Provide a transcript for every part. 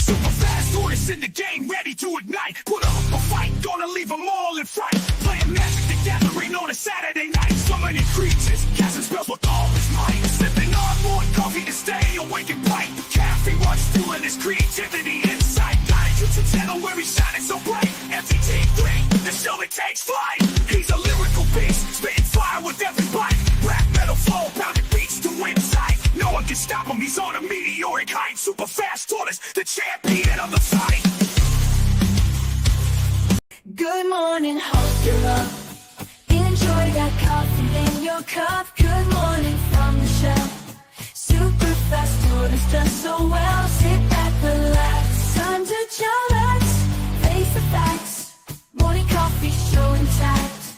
Super fast orders in the game, ready to ignite. Put up a fight, gonna leave them all in fright. Playing Magic the Gathering on a Saturday night. Summoning creatures, casting spells with all his might. Sipping on more coffee to stay awake and bright. Caffeine runs fueling his creativity inside. Got a YouTube channel where he's shining so bright. MTG3, the show that takes flight. He's a lyrical beast, spitting fire with every bite. Black metal flow, pounding beats to inside. No one can stop him, he's on a meteoric height. Super fast tortoise, the champion of the fight. Good morning, hope you're up. Enjoy that coffee in your cup. Good morning from the shelf. Super fast tortoise does so well. Sit back, relax, time to chillax. Face the facts, morning coffee show intact.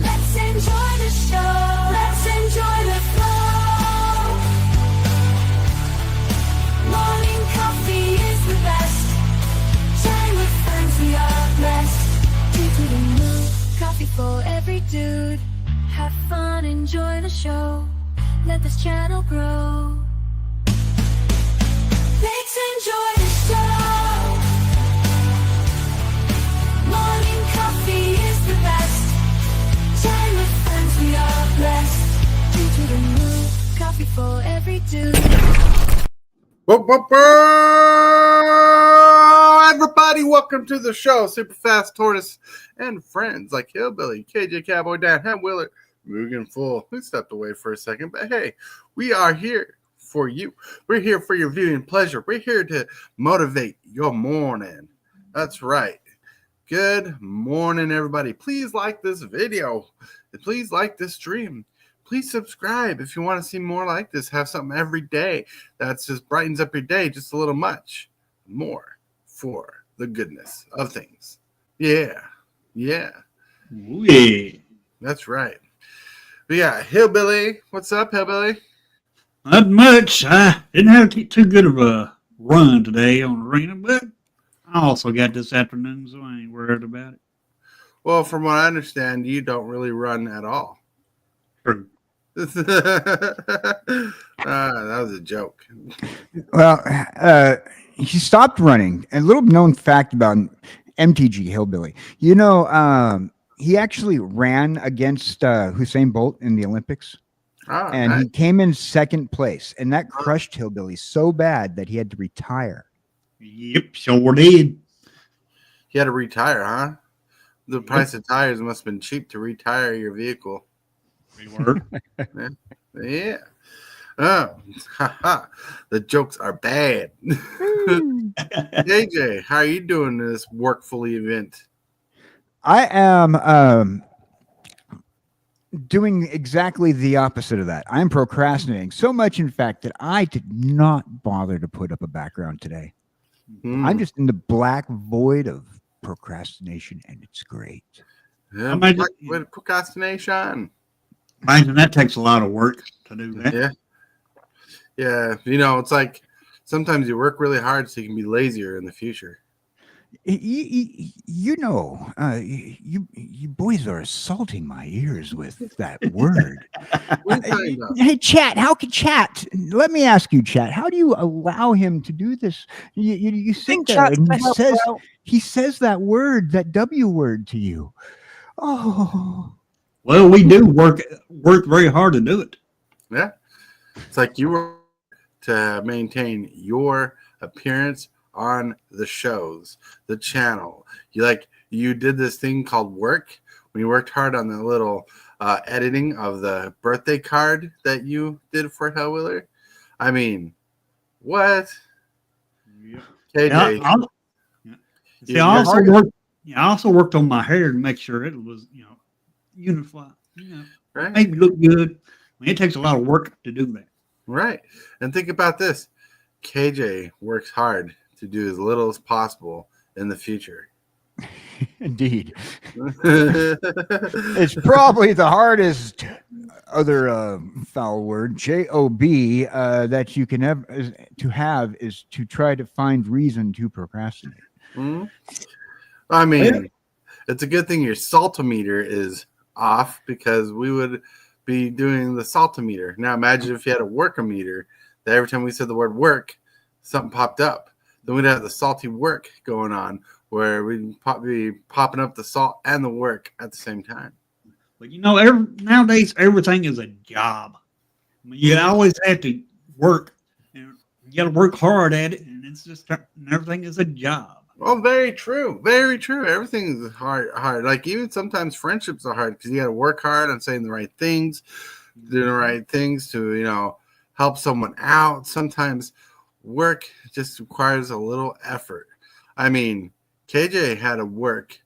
Let's enjoy the show, let's enjoy the flow. Morning coffee is the best. Chatting with friends, we are blessed. Due to the mood, coffee for every dude. Have fun, enjoy the show. Let this channel grow. Let's enjoy the show. Morning coffee is the best. Chatting with friends, we are blessed. Due to the mood, coffee for every dude. Whoop, whoop, whoop. Everybody, welcome to the show. Super Fast Tortoise and friends like Hillbilly, kjcowboydan, Hellwheeler, mugenfool. We stepped away for a second, but hey, we are here for you. We're here for your viewing pleasure. We're here to motivate your morning. That's right. Good morning, everybody. Please like this video. Please like this stream. Please subscribe if you want to see more like this. Have something every day that just brightens up your day just a little much more for the goodness of things. Yeah. Yeah. Yeah. That's right. But yeah, Hillbilly. What's up, Hillbilly? Not much. I didn't have too good of a run today on arena, but I also got this afternoon, so I ain't worried about it. Well, from what I understand, you don't really run at all. True. That was a joke. Well, he stopped running. A little known fact about MTG Hillbilly. You know, he actually ran against Usain Bolt in the Olympics. Oh, and nice. he came in second place. And that crushed Hillbilly so bad that he had to retire. Yep, sure did. You had to retire, huh? The price of tires must have been cheap to retire your vehicle. We were. Yeah. Oh, the jokes are bad. AJ, how are you doing this workfully event? I am doing exactly the opposite of that. I'm procrastinating so much, in fact, that I did not bother to put up a background today. I'm just in the black void of procrastination, and it's great. Yeah, with procrastination. Imagine that takes a lot of work to do that. Yeah. Yeah. You know, it's like sometimes you work really hard so you can be lazier in the future. You know, you boys are assaulting my ears with that word. Hey, Chat, how can Chat? Let me ask you, Chat, how do you allow him to do this? You sit there and he says that word, that W word to you. Oh. Well, we do work very hard to do it. Yeah. It's like you were to maintain your appearance on the shows, the channel. You did this thing called work when you worked hard on the little editing of the birthday card that you did for Hellwheeler. I mean, what? Yeah. KJ, I also worked on my hair to make sure it was, unified. right? Made me look good. I mean, it takes a lot of work to do that. Right. And think about this. KJ works hard to do as little as possible in the future. Indeed. It's probably the hardest other foul word, job, that you can have is to try to find reason to procrastinate. Mm-hmm. I mean, it's a good thing your saltometer is off because we would be doing the saltometer. Now imagine if you had a workometer that every time we said the word work, something popped up. Then we'd have the salty work going on, where we'd be popping up the salt and the work at the same time. But nowadays everything is a job. I mean, you always have to work, and you got to work hard at it, and it's just everything is a job. Oh, very true. Very true. Everything is hard. Like even sometimes friendships are hard because you got to work hard on saying the right things, doing the right things to, help someone out. Sometimes work just requires a little effort. I mean, KJ had to work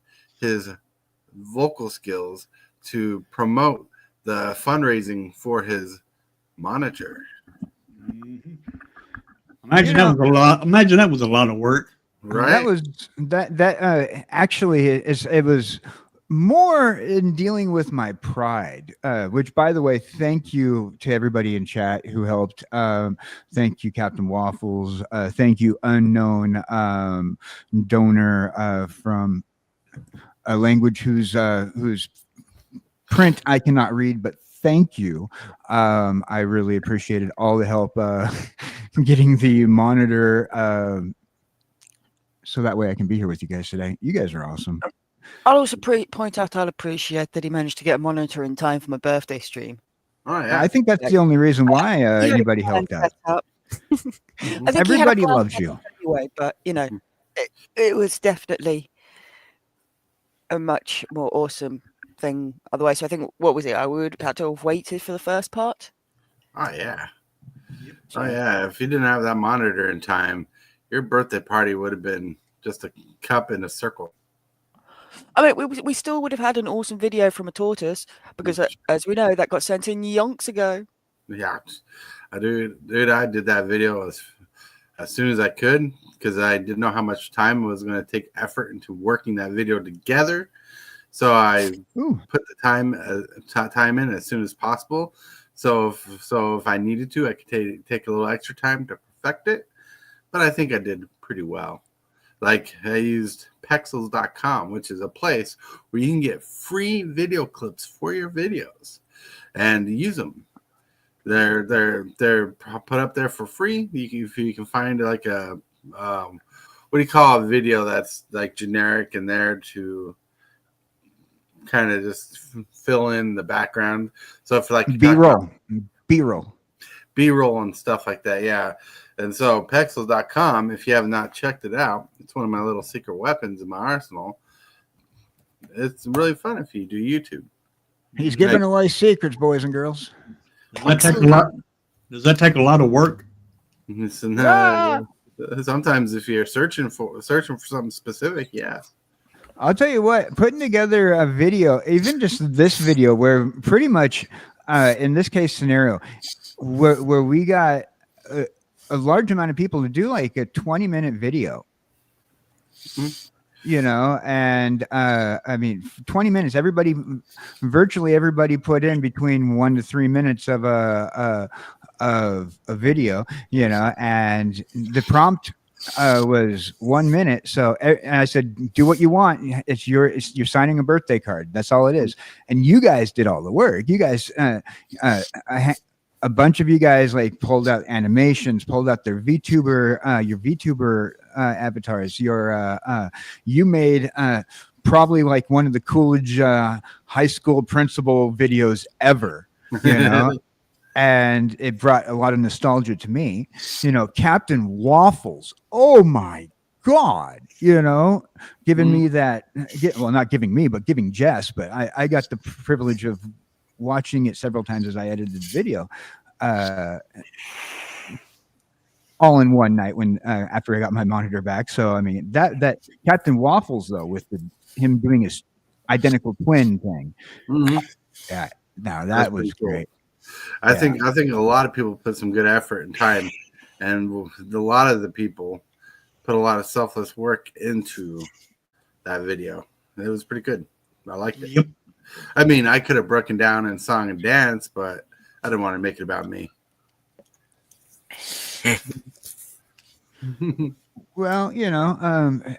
his vocal skills to promote the fundraising for his monitor. Mm-hmm. Imagine that was a lot of work. Right. Actually it was more in dealing with my pride, which, by the way, thank you to everybody in chat who helped. Thank you, Captain Waffles. Thank you, unknown donor from a language whose print I cannot read, but thank you. I really appreciated all the help getting the monitor. So that way I can be here with you guys today. You guys are awesome. I'll also point out I'll appreciate that he managed to get a monitor in time for my birthday stream. Oh, yeah. I think that's the only reason why anybody helped out. I think Everybody loves you. Anyway, but, it was definitely a much more awesome thing. Otherwise, so I think, what was it? I would have had to have waited for the first part. Oh, yeah. Oh, yeah. If you didn't have that monitor in time, your birthday party would have been just a cup in a circle. I mean, we still would have had an awesome video from a tortoise because, as we know, that got sent in yonks ago. Yeah, I did that video as soon as I could because I didn't know how much time it was going to take effort into working that video together. So I put the time in as soon as possible. So if I needed to, I could take a little extra time to perfect it. But I think I did pretty well. Like I used pexels.com, which is a place where you can get free video clips for your videos and use them. They're put up there for free. You can find like a what do you call a video that's like generic and there to kind of just fill in the background. So if like B-roll and stuff like that, yeah. And so pexels.com, if you have not checked it out, it's one of my little secret weapons in my arsenal. It's really fun if you do YouTube. He's giving away secrets, boys and girls. Does that take a lot of work? Sometimes if you're searching for something specific, yeah. I'll tell you what, putting together a video, even just this video, where pretty much in this case scenario, where we got a large amount of people to do like a 20-minute video, and I mean, 20 minutes, virtually everybody put in between 1 to 3 minutes of a video, and the prompt was 1 minute. So and I said, do what you want. You're signing a birthday card. That's all it is. And you guys did all the work. You guys, a bunch of you guys like pulled out animations, pulled out their VTuber, your VTuber avatars. You made probably like one of the Coolidge high school principal videos ever, and it brought a lot of nostalgia to me. Captain Waffles. Oh my God, giving me that. Well, not giving me, but giving Jess. But I got the privilege of watching it several times as I edited the video, all in one night when after I got my monitor back. So I mean that Captain Waffles though, with him doing his identical twin thing, yeah, no, that was great. I think a lot of people put some good effort and time, and a lot of the people put a lot of selfless work into that video. It was pretty good. I liked it. Yep. I mean, I could have broken down and sung and danced, but I didn't want to make it about me. Well,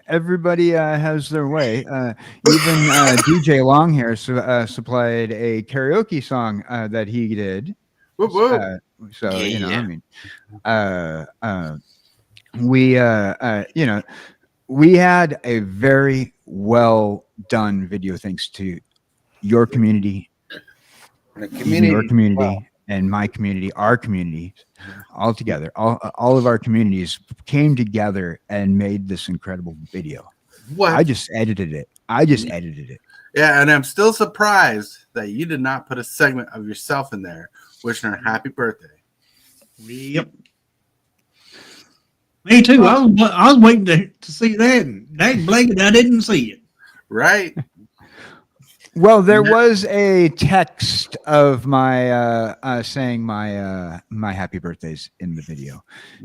everybody has their way. Even DJ Longhair supplied a karaoke song that he did. Whoop, whoop. So, I mean, we we had a very well done video thanks to your community, The even your community, wow. and my community, our communities, all together. All of our communities came together and made this incredible video. What? I just edited it. Yeah, and I'm still surprised that you did not put a segment of yourself in there wishing her happy birthday. Yep. Me too. I was waiting to see that. And dang blanket, I didn't see it. Right? Well, there was a text of my saying my happy birthdays in the video.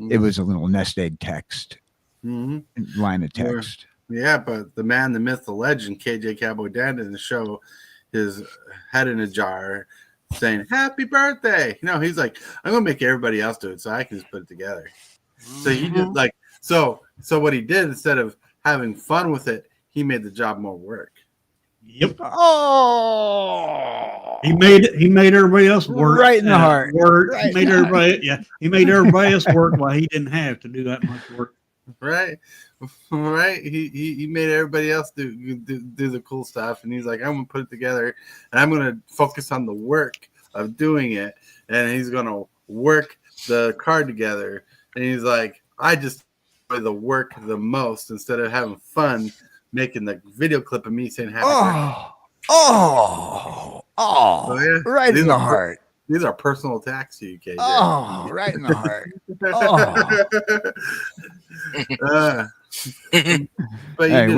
It was a little nest egg text, line of text. Yeah, but the man, the myth, the legend, kjcowboydan in the show, his head in a jar, saying "Happy birthday." You know, he's like, "I'm gonna make everybody else do it, so I can just put it together." So he did like so. What he did, instead of having fun with it, he made the job more work. Yep. Oh, He made everybody else work right in the heart. Right he made everybody he made everybody else work while he didn't have to do that much work. Right. He made everybody else do the cool stuff, and he's like, I'm gonna put it together, and I'm gonna focus on the work of doing it, and he's gonna work the card together, and he's like, I just enjoy the work the most instead of having fun making the video clip of me saying happy birthday. Oh, yeah. right in the heart. These are personal attacks to you, KJ. Oh, right in the heart. But hey,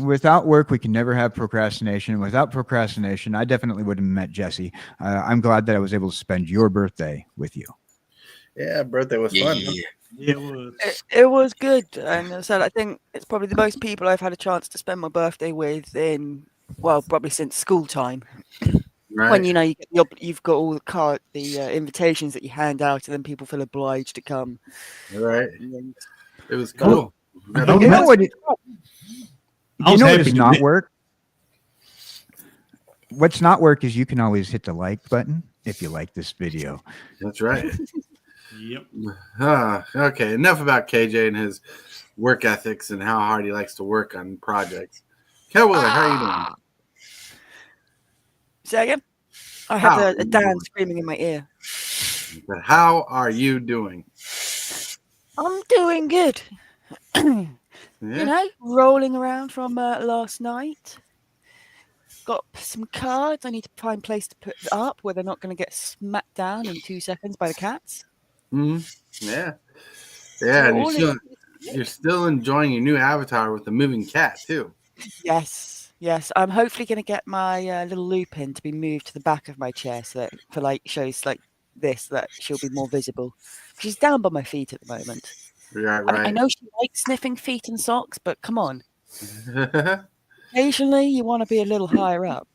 without work, we can never have procrastination. Without procrastination, I definitely wouldn't have met Jesse. I'm glad that I was able to spend your birthday with you. Yeah, birthday was fun. Yeah, it was. It was good, and as I said, I think it's probably the most people I've had a chance to spend my birthday with in, well, probably since school time. Right. When you've got all the invitations that you hand out, and then people feel obliged to come. Right. It was cool. You know what? Does not work? What's not work is you can always hit the like button if you like this video. That's right. Yep. Okay. Enough about KJ and his work ethics and how hard he likes to work on projects. Hellwheeler, how are you doing? Say again? I had a Dan screaming in my ear. But how are you doing? I'm doing good. Yeah. You know, rolling around from last night. Got some cards. I need to find a place to put up where they're not going to get smacked down in 2 seconds by the cats. Yeah. Yeah, So and you're still enjoying your new avatar with the moving cat, too. Yes. I'm hopefully going to get my little Lupin to be moved to the back of my chair so that for like shows like this that she'll be more visible. She's down by my feet at the moment. Yeah, right. I know she likes sniffing feet and socks, but come on. Occasionally, you want to be a little higher up.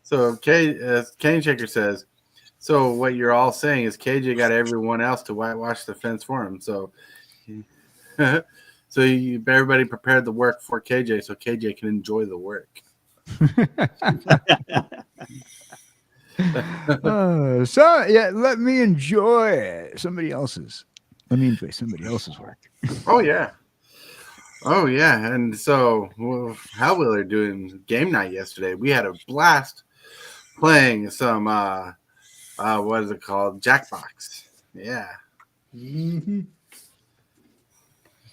So, Cane Shaker says, so what you're all saying is KJ got everyone else to whitewash the fence for him. So, everybody prepared the work for KJ so KJ can enjoy the work. Let me enjoy somebody else's. Let me enjoy somebody else's work. Oh yeah. And so Hellwheeler doing game night yesterday. We had a blast playing some what is it called? Jackbox. Yeah. Mm-hmm.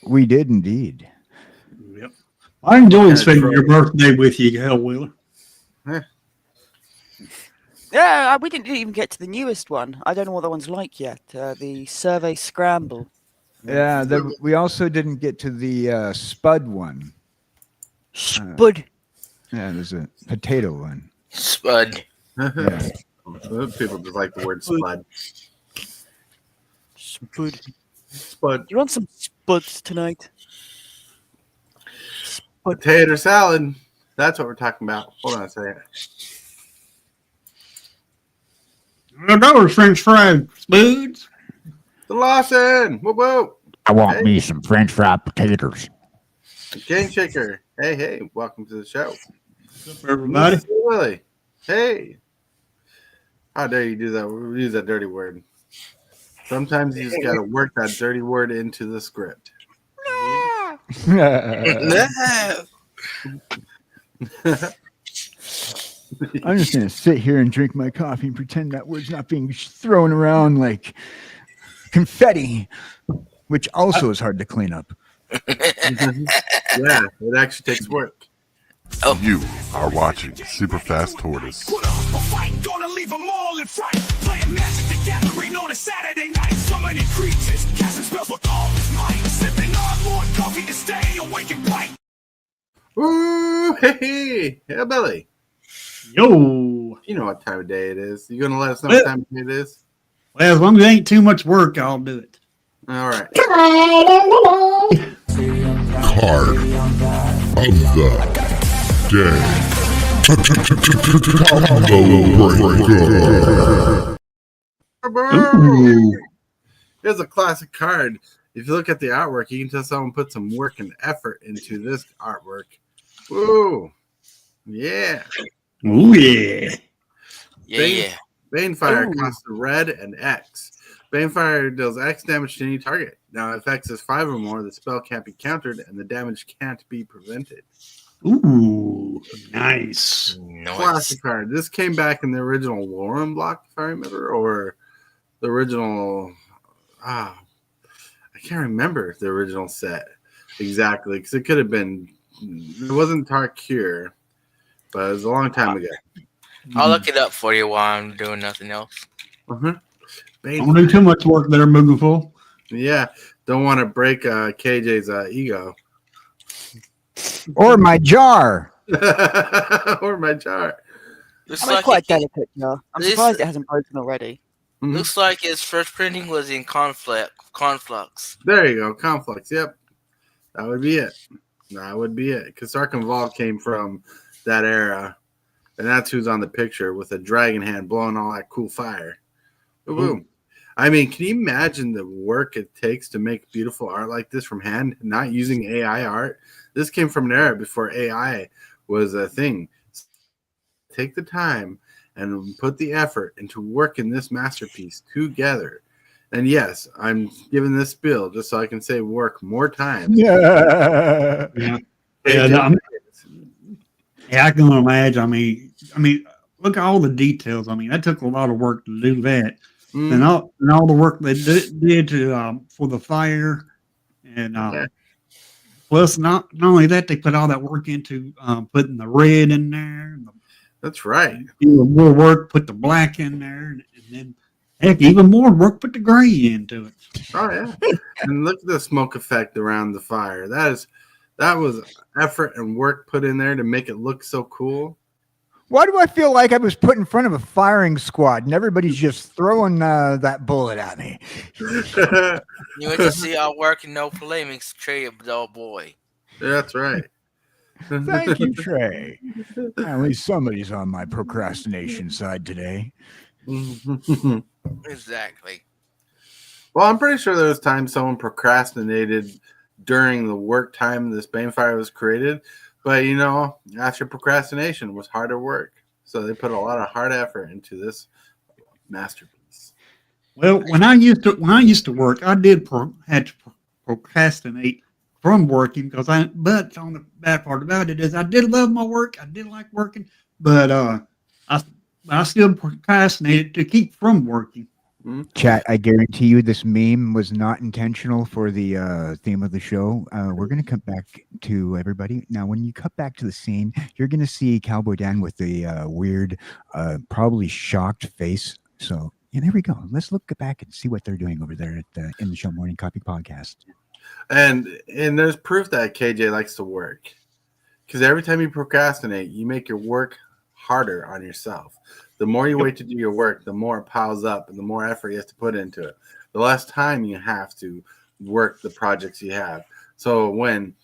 We did indeed. Yep. I enjoyed spending your birthday with you, Hellwheeler. Yeah, we didn't even get to the newest one. I don't know what that one's like yet. The Survey Scramble. Yeah, we also didn't get to the Spud one. Spud. Yeah, there's a potato one. Spud. Yeah. People just like the word spud. Spud. Spud. You want some spuds tonight? Potato salad. That's what we're talking about. Hold on a second. $1 French fried spuds. The Lawson. Whoa. I want me some French fried potatoes. Game Shaker. Hey. Welcome to the show. What's up, everybody? Willie. Hey. How dare you do that? Use that dirty word. Sometimes you just got to work that dirty word into the script. I'm just gonna sit here and drink my coffee and pretend that word's not being thrown around like confetti, which also is hard to clean up. Yeah, it actually takes work. You are watching Super Fast Tortoise. Put up a fight, gonna leave them all in fright. Playing Magic the Gathering on a Saturday night. Summoning creatures, casting spells with all his might. Sipping on more coffee to stay awake and bright. Ooh, hey, Hellbilly. Yo. You know what time of day it is. You gonna let us know what time of day it is? Well, as long as it ain't too much work, I'll do it. All right. Card of the day. Combo breaker. Here's a classic card. If you look at the artwork, you can tell someone put some work and effort into this artwork. Woo. Yeah. Oh, yeah. Banefire costs a red and X. Banefire deals X damage to any target. Now, if X is 5 or more, the spell can't be countered and the damage can't be prevented. Ooh, nice. Classic card. This came back in the original Lauren block, if I remember, or the original. I can't remember the original set exactly because it could have been. It wasn't Tarkir, but it was a long time ago. I'll look it up for you while I'm doing nothing else. Uh-huh. Don't do too much work there, Mugenfool. Yeah, don't want to break KJ's ego. Or my jar. Or my jar. Looks I'm like quite it, delicate, yeah. I'm this- surprised it hasn't broken already. Mhm. looks like his first printing was in Conflux. There you go, Conflux. Yep, that would be it. That would be it. Because Sark Involved came from that era, and that's who's on the picture with a dragon hand blowing all that cool fire. Boom. I mean, can you imagine the work it takes to make beautiful art like this from hand, not using AI art? This came from an era before AI was a thing. Take the time and put the effort into working this masterpiece together. And yes, I'm giving this spiel just so I can say work more times. Yeah. Yeah, I can imagine. I mean, look at all the details. I mean, that took a lot of work to do that, and all the work they did to for the fire, and plus not only that, they put all that work into putting the red in there. That's right. More work, put the black in there, and then heck, even more work, put the gray into it. Oh yeah, and look at the smoke effect around the fire. That was effort and work put in there to make it look so cool. Why do I feel like I was put in front of a firing squad and everybody's just throwing that bullet at me? You went to see our work and no polemics, Trey, dull boy. That's right. Thank you, Trey. At least somebody's on my procrastination side today. Exactly. Well, I'm pretty sure there was times someone procrastinated during the work time this Banefire was created. But, after procrastination was harder work. So they put a lot of hard effort into this masterpiece. Well, when I used to work, I did had to procrastinate from working but on the bad part about it is I did love my work. I did like working, but I still procrastinated to keep from working. Chat, I guarantee you this meme was not intentional for the theme of the show. We're going to cut back to everybody. Now, when you cut back to the scene, you're going to see Cowboy Dan with the weird, probably shocked face. So, there we go. Let's look back and see what they're doing over there at In the Show Morning Copy Podcast. And there's proof that KJ likes to work. Because every time you procrastinate, you make your work harder on yourself. The more you wait to do your work, the more it piles up and the more effort you have to put into it. The less time you have to work the projects you have. So when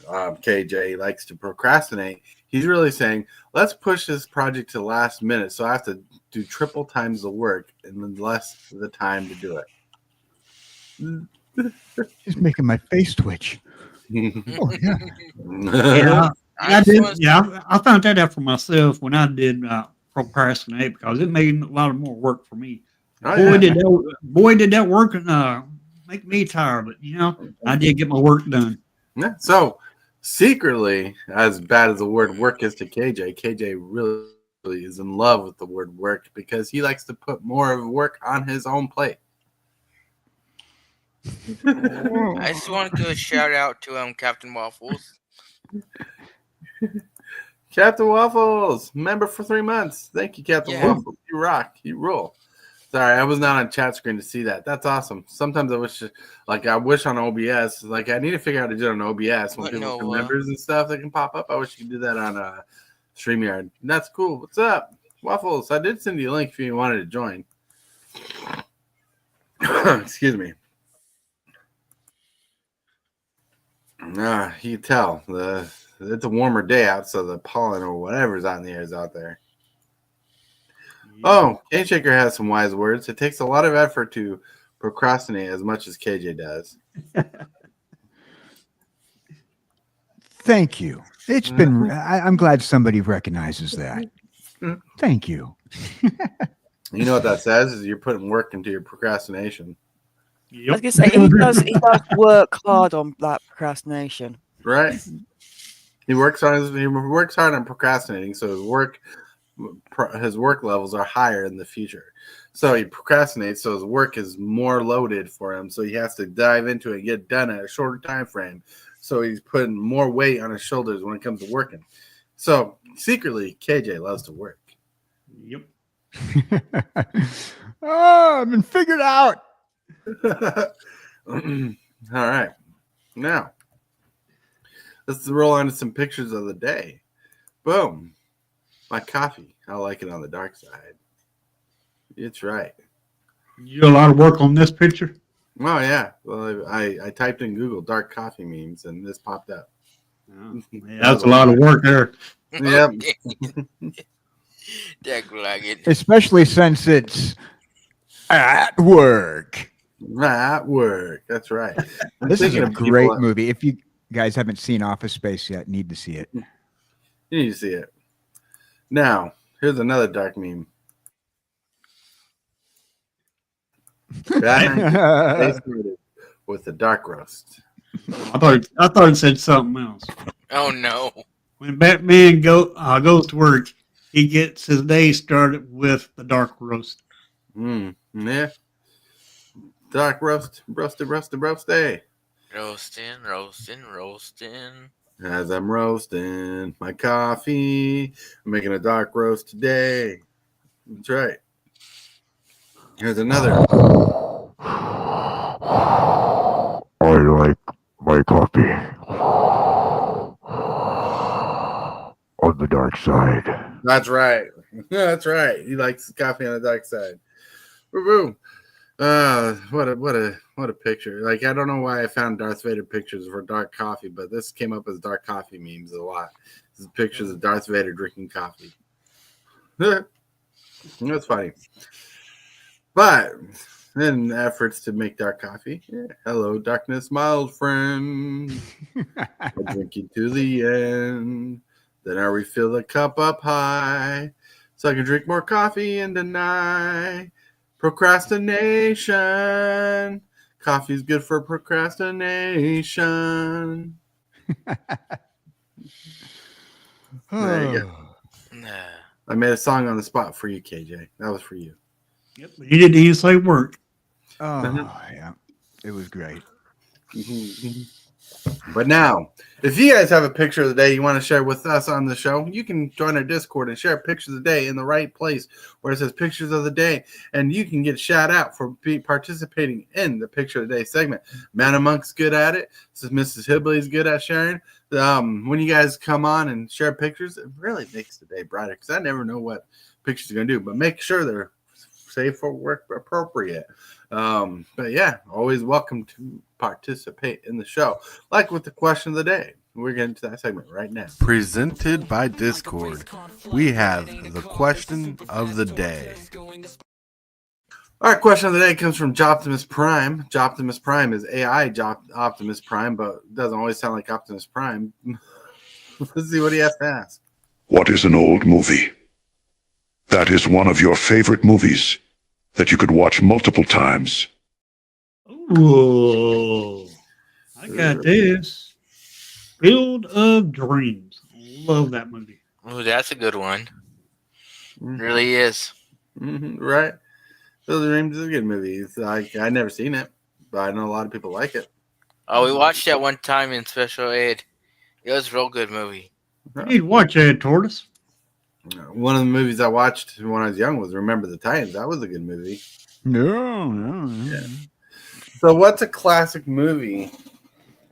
KJ likes to procrastinate, he's really saying, let's push this project to the last minute. So I have to do triple times the work and less of the time to do it. He's making my face twitch. Oh, yeah. Yeah, I did. Yeah, I found that out for myself when I did procrastinate because it made a lot more work for me. Oh, boy, did that work make me tired, but I did get my work done. Yeah. So secretly, as bad as the word work is to KJ really is in love with the word work because he likes to put more of work on his own plate. I just want to give a shout out to Captain Waffles. Captain Waffles, member for 3 months. Thank you, Captain Waffles. You rock. You rule. Sorry, I was not on chat screen to see that. That's awesome. Sometimes I wish on OBS. Like, I need to figure out how to do it on OBS when people are members and stuff that can pop up. I wish you could do that on StreamYard. That's cool. What's up, Waffles? I did send you a link if you wanted to join. Excuse me. You can tell it's a warmer day out, so the pollen or whatever's out in the air is out there. Oh, Cane Shaker has some wise words. It takes a lot of effort to procrastinate as much as KJ does. Thank you. It's been. I'm glad somebody recognizes that. Thank you. You know what that says is you're putting work into your procrastination. Yep. I was gonna say he does work hard on that procrastination. Right. He works hard on procrastinating, so his work levels are higher in the future. So he procrastinates, so his work is more loaded for him. So he has to dive into it and get done at a shorter time frame. So he's putting more weight on his shoulders when it comes to working. So secretly, KJ loves to work. Yep. Oh, I've been figured out. All right. Now, let's roll on to some pictures of the day. Boom. My coffee. I like it on the dark side. It's right. You do a lot of work on this picture? Oh, yeah. Well, I typed in Google dark coffee memes, and this popped up. Oh, yeah, that's a lot of work there. Yep. Especially since it's at work. At work. That's right. This is a great movie. If you guys haven't seen Office Space yet, need to see it. You need to see it. Now, here's another dark meme. With the dark roast. I thought it said something else. Oh no! When Batman goes to work, he gets his day started with the dark roast. Yeah. Dark roast, roasted. Roasting. As I'm roasting my coffee, I'm making a dark roast today. That's right. Here's another. I like my coffee on the dark side. That's right. That's right. He likes coffee on the dark side. Boom. What a picture. Like, I don't know why I found Darth Vader pictures for dark coffee, but this came up as dark coffee memes a lot. This is pictures of Darth Vader drinking coffee. That's funny. But in efforts to make dark coffee, hello, darkness, my old friend. I'll drink you to the end. Then I refill the cup up high so I can drink more coffee and deny procrastination. Coffee's good for procrastination. There you go. I made a song on the spot for you, KJ. That was for you. Yep. He didn't even say work. Oh, yeah. It was great. But now, if you guys have a picture of the day you want to share with us on the show, you can join our Discord and share pictures of the day in the right place where it says pictures of the day, and you can get shout out for participating in the picture of the day segment. Man Amongst good at it. This is Mrs. Hillbilly's good at sharing. When you guys come on and share pictures, it really makes the day brighter because I never know what pictures are going to do, but make sure they're safe for work appropriate. But yeah, always welcome to participate in the show. Like with the question of the day. We're getting to that segment right now. Presented by Discord, we have the question of the day. All right, question of the day comes from Joptimus Prime. Joptimus Prime is AI Optimus Prime, but it doesn't always sound like Optimus Prime. Let's see what he has to ask. What is an old movie? That is one of your favorite movies. that you could watch multiple times. Ooh, I got this. Field of Dreams. Love that movie. Oh, that's a good one. Really is. Right. Field of Dreams is a good movie. It's like I never seen it, but I know a lot of people like it. Oh, we watched that one time in special ed. It was a real good movie. You need to watch that, Tortoise. One of the movies I watched when I was young was Remember the Titans. That was a good movie. No. Yeah. So what's a classic movie?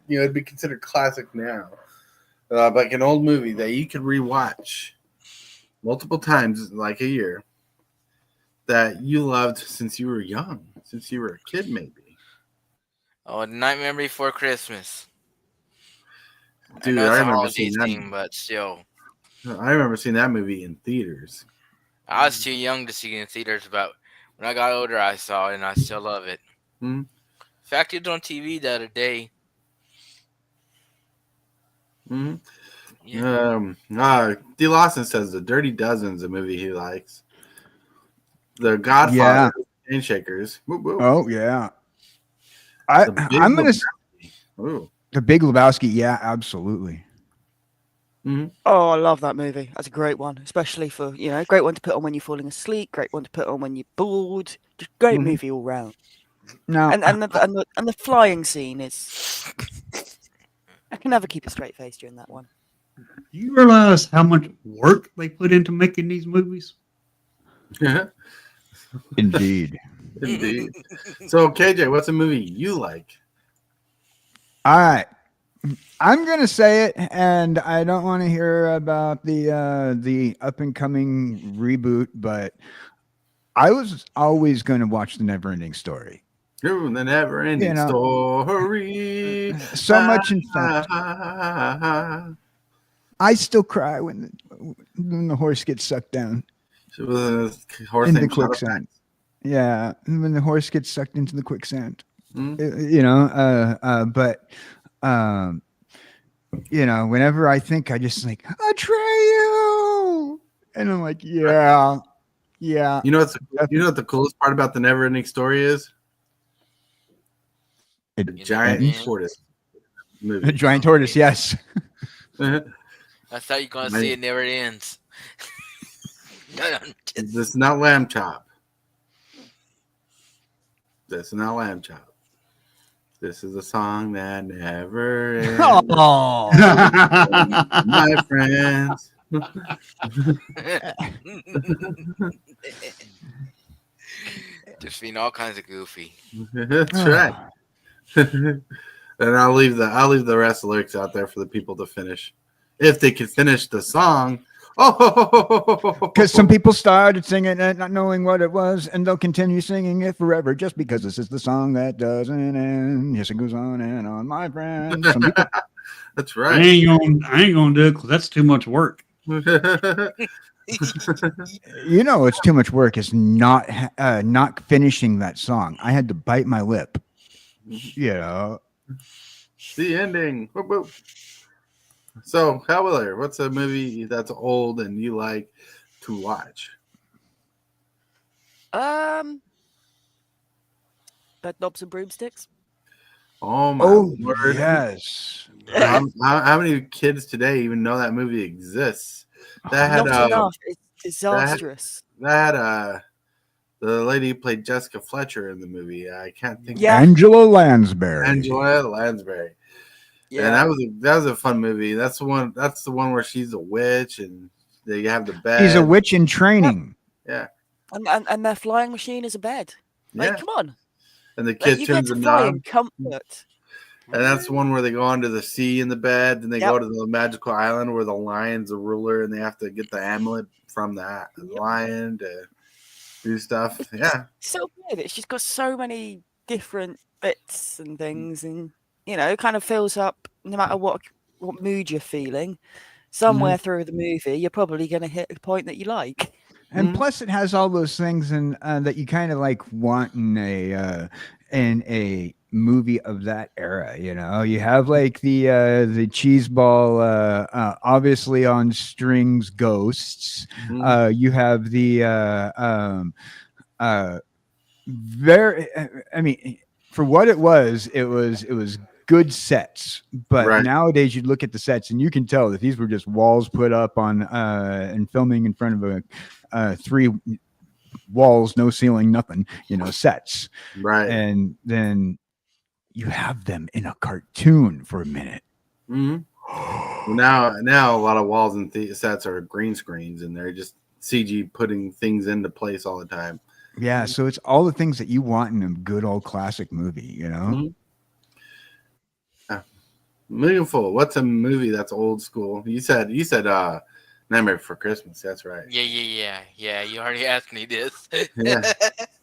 You know, it'd be considered classic now. Like an old movie that you could rewatch multiple times, like a year, that you loved since you were young, since you were a kid, maybe. Oh, Nightmare Before Christmas. Dude, I know I it's a remember holiday seeing that. theme, but still. I remember seeing that movie in theaters. I was too young to see it in theaters, but when I got older, I saw it, and I still love it. In fact, it was on TV the other day. Yeah. D. Lawson says The Dirty Dozen's a movie he likes. The Godfather, Handshakers. Oh yeah. I'm gonna. The Big Lebowski. Yeah, absolutely. Oh, I love that movie. That's a great one, especially for great one to put on when you're falling asleep. Great one to put on when you're bored. Just great movie all round. Now, and the flying scene is. I can never keep a straight face during that one. Do you realize how much work they put into making these movies? Yeah. Indeed. Indeed. So, KJ, what's a movie you like? All right. I'm gonna say it, and I don't want to hear about the up and coming reboot, but I was always going to watch the Never-Ending Story. Ooh, the Never-Ending Story. So much, in fact, I still cry when the horse gets sucked down The horse into named quicksand. Yeah, when the horse gets sucked into the quicksand. Whenever I think, I just like Atreyu, and I'm like, yeah. You know what the coolest part about the Never-Ending Story is? The giant tortoise movie. A giant tortoise, yes. I thought you were gonna see it never ends. This is not lamb chop. This is not lamb chop. This is a song that never ends. Oh, my friends. Just being all kinds of goofy. That's right. And I'll leave the rest of the lyrics out there for the people to finish, if they can finish the song. Because some people started singing it, not knowing what it was, and they'll continue singing it forever just because this is the song that doesn't end. Yes, it goes on and on, my friend. Some people... That's right. I ain't gonna do it because that's too much work. It's too much work. Is not finishing that song. I had to bite my lip. The ending. Whoop, whoop. So, Hellwheeler, what's a movie that's old and you like to watch? Bed Knobs and Broomsticks. Oh my word! Yes. How many kids today even know that movie exists? That had Not enough. It's disastrous. That had the lady who played Jessica Fletcher in the movie. I can't think. Yeah. Angela Lansbury. Yeah, and that was a fun movie. That's the one where she's a witch and they have the bed. She's a witch in training. Yeah. And their flying machine is a bed. Like, come on. And the kid turns the knob. Comfort. And that's the one where they go onto the sea in the bed, and they go to the magical island where the lion's a ruler, and they have to get the amulet from the lion to do stuff. Yeah. So good. It's just got so many different bits and things, and it kind of fills up no matter what mood you're feeling. Somewhere through the movie, you're probably going to hit a point that you like. And plus, it has all those things that you kind of like want in a movie of that era. You have like the cheese ball, obviously on strings, ghosts. You have the very. I mean, for what it was good sets. But nowadays, you look at the sets and you can tell that these were just walls put up on and filming in front of a 3 walls, no ceiling, nothing. Sets. Right. And then you have them in a cartoon for a minute. Mm-hmm. Now a lot of walls and sets are green screens, and they're just CG putting things into place all the time. Yeah, so it's all the things that you want in a good old classic movie, Mm-hmm. Mugenfool, what's a movie that's old school? You said Nightmare Before Christmas. That's right. Yeah. You already asked me this. Yeah.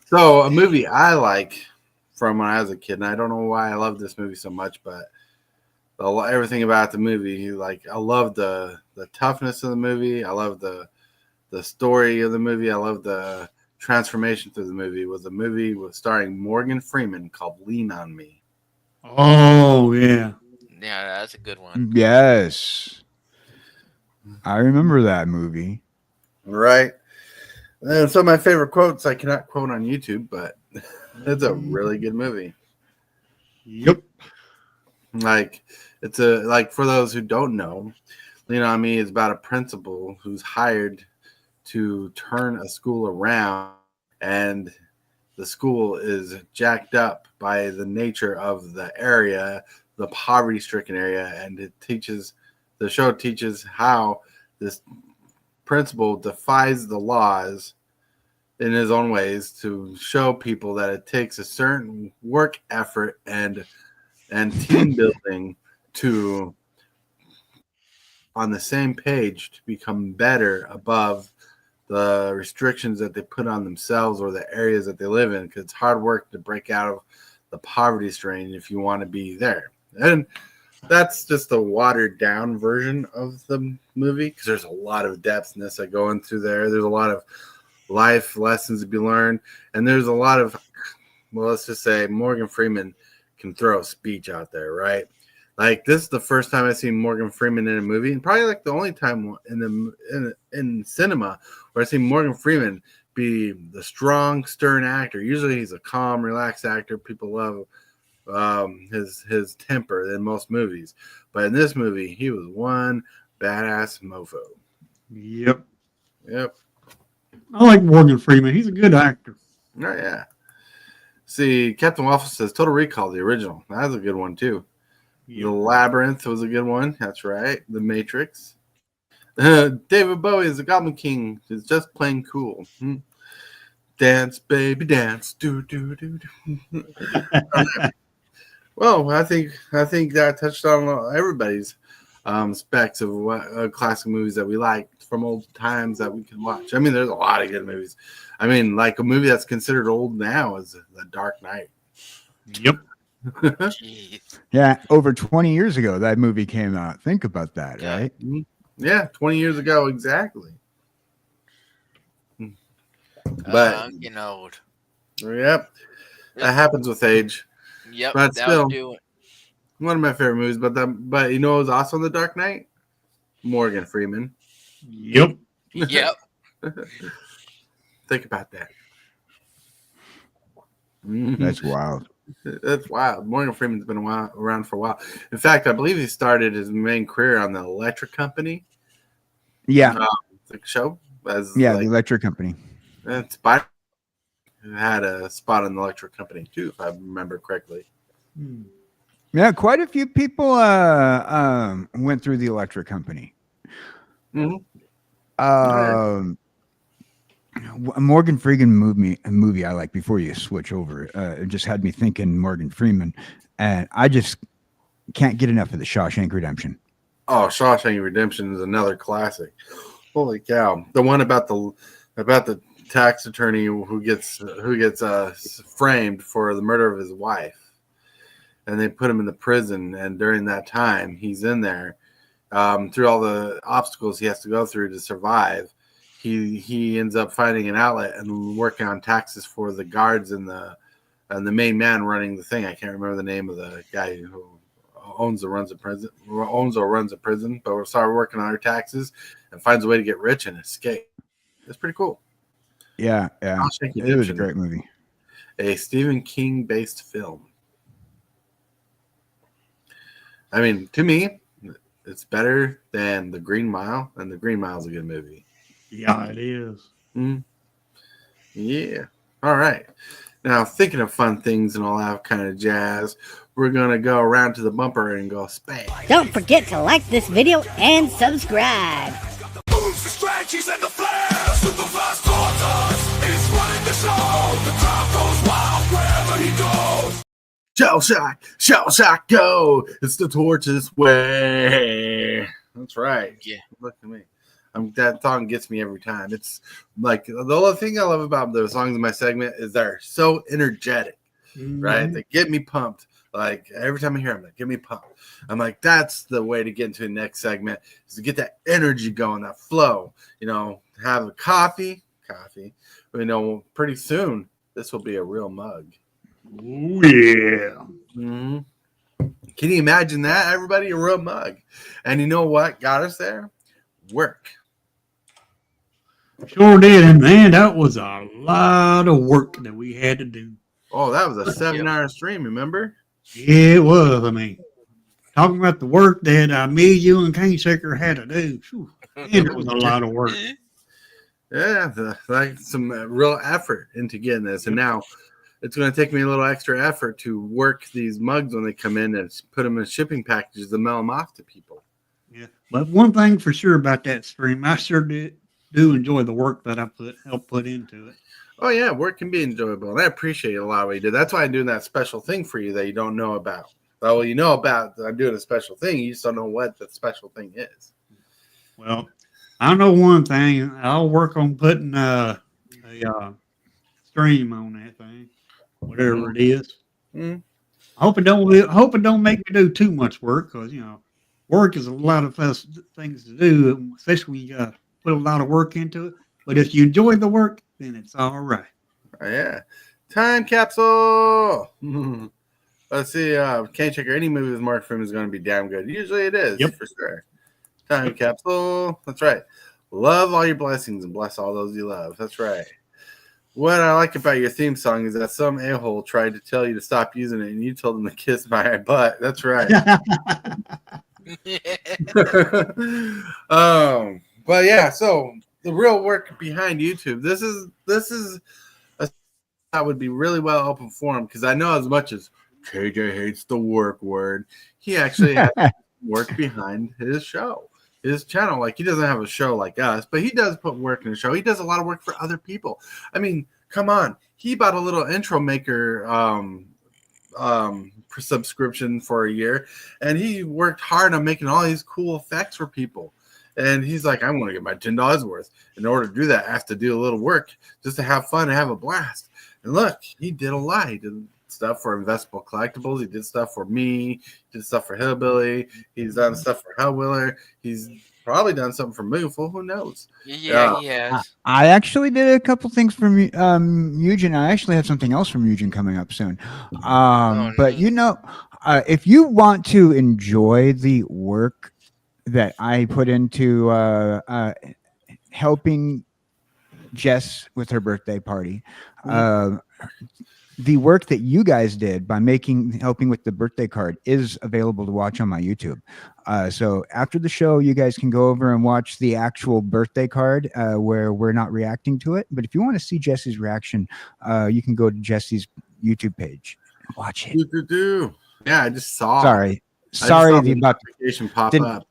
So a movie I like from when I was a kid, and I don't know why I love this movie so much, but everything about the movie, like I love the toughness of the movie. I love the story of the movie. I love the transformation through the movie. Was a movie starring Morgan Freeman called Lean on Me. Oh yeah. Yeah, that's a good one. Yes. I remember that movie. Right. And some of my favorite quotes I cannot quote on YouTube, but it's a really good movie. Yep. Like for those who don't know, Lean on Me is about a principal who's hired to turn a school around, and the school is jacked up by the nature of the area, the poverty-stricken area, and the show teaches how this principal defies the laws in his own ways to show people that it takes a certain work effort and team building to on the same page to become better above the restrictions that they put on themselves or the areas that they live in, because it's hard work to break out of the poverty strain if you want to be there. And that's just a watered down version of the movie, because there's a lot of depthness that go into there. There's a lot of life lessons to be learned, and there's a lot of, well, let's just say Morgan Freeman can throw a speech out there, right? Like, this is the first time I've seen Morgan Freeman in a movie, and probably like the only time in cinema where I've seen Morgan Freeman be the strong, stern actor. Usually he's a calm, relaxed actor. People love his temper in most movies, but in this movie he was one badass mofo. Yep. I like Morgan Freeman. He's a good actor. Oh yeah. See, Captain Waffle says Total Recall, the original. That's a good one too. Yep. The Labyrinth was a good one. That's right. The Matrix. David Bowie is the Goblin King. Is just plain cool. Dance, baby, dance. Do do do do. Well, I think that touched on everybody's specs of what classic movies that we like from old times that we can watch. I mean, there's a lot of good movies. I mean, like a movie that's considered old now is The Dark Knight. Yep. Yeah, over 20 years ago that movie came out. Think about that, right? Yeah, 20 years ago exactly. But I'm getting old. Yep, that happens with age. Yep, but still, do it. One of my favorite movies. But you know, it was also The Dark Knight. Morgan Freeman. Yep. Yep. Think about that. That's wild. That's wild. Morgan Freeman's been around for a while. In fact, I believe he started his main career on the Electric Company. Yeah. The show. The Electric Company. Spider had a spot on the Electric Company too, if I remember correctly. Yeah, quite a few people went through the Electric Company. Morgan Freeman movie I like, before you switch over, it just had me thinking Morgan Freeman, and I just can't get enough of the Shawshank Redemption. Oh, Shawshank Redemption is another classic. Holy cow! The one about the tax attorney who gets framed for the murder of his wife, and they put him in the prison, and during that time he's in there through all the obstacles he has to go through to survive. He ends up finding an outlet and working on taxes for the guards and the main man running the thing. I can't remember the name of the guy who owns or runs a prison, but we're started working on our taxes and finds a way to get rich and escape. It's pretty cool. Yeah. It was a great movie. a Stephen King based film. I mean, to me, it's better than The Green Mile, and The Green Mile is a good movie. Yeah, it is. Yeah. All right. Now, thinking of fun things and all that kind of jazz, we're going to go around to the bumper and go spam. Don't forget to like this video and subscribe. Moves, the strategies, and the flares. Super fast tortoise is running the show. The crowd goes wild wherever he goes. Shell shock, go. It's the tortoise way. That's right. Yeah. Look at me. That song gets me every time. It's like the only thing I love about the songs in my segment is they're so energetic, right? They get me pumped. Like every time I hear them, they get me pumped. I'm like, that's the way to get into the next segment is to get that energy going, that flow. You know, have a coffee. You know, pretty soon this will be a real mug. Oh yeah. Mm-hmm. Can you imagine that, everybody? A real mug. And you know what got us there? Work. Sure did, and man, that was a lot of work that we had to do. Oh, that was a 7-hour stream, remember? Yeah, it was. I mean, talking about the work that me, you, and King Shaker had to do. Whew, man, it was a lot of work. Yeah, like some real effort into getting this. And now it's going to take me a little extra effort to work these mugs when they come in and put them in shipping packages and mail them off to people. Yeah, but one thing for sure about that stream, I sure do enjoy the work that I helped put into it. Oh yeah, work can be enjoyable, and I appreciate a lot what you did. That's why I'm doing that special thing for you that you don't know about. Well, you know about that I'm doing a special thing. You just don't know what the special thing is. Well, I know one thing. I'll work on putting a stream on that thing, whatever it is. Mm-hmm. I hope it don't make me do too much work, because work is a lot of things to do, especially when you got to put a lot of work into it. But if you enjoy the work, then it's all right. Oh, yeah. Time capsule. Let's see. Can't check any movie with Mark Film is going to be damn good. Usually it is, for sure. Time capsule. That's right. Love all your blessings and bless all those you love. That's right. What I like about your theme song is that some a-hole tried to tell you to stop using it, and you told him to kiss my butt. That's right. But yeah, so the real work behind YouTube. This is a that would be really well open forum, because I know as much as KJ hates the work word, he actually has work behind his show, his channel. Like, he doesn't have a show like us, but he does put work in the show. He does a lot of work for other people. I mean, come on. He bought a little intro maker subscription for a year, and he worked hard on making all these cool effects for people. And he's like, I'm going to get my $10 worth. In order to do that, I have to do a little work just to have fun and have a blast. And look, he did a lot. He did stuff for Investable Collectibles. He did stuff for me. He did stuff for Hillbilly. He's done stuff for Hellwheeler. He's probably done something for Mugenfool. Who knows? Yeah, he has. I actually did a couple things for Mugen. I actually have something else from Mugen coming up soon. But if you want to enjoy the work that I put into helping Jess with her birthday party, the work that you guys did by helping with the birthday card is available to watch on my YouTube. So after the show, you guys can go over and watch the actual birthday card where we're not reacting to it. But if you want to see Jesse's reaction, you can go to Jesse's YouTube page and watch it. Yeah, I just saw. Sorry, the notification pop up.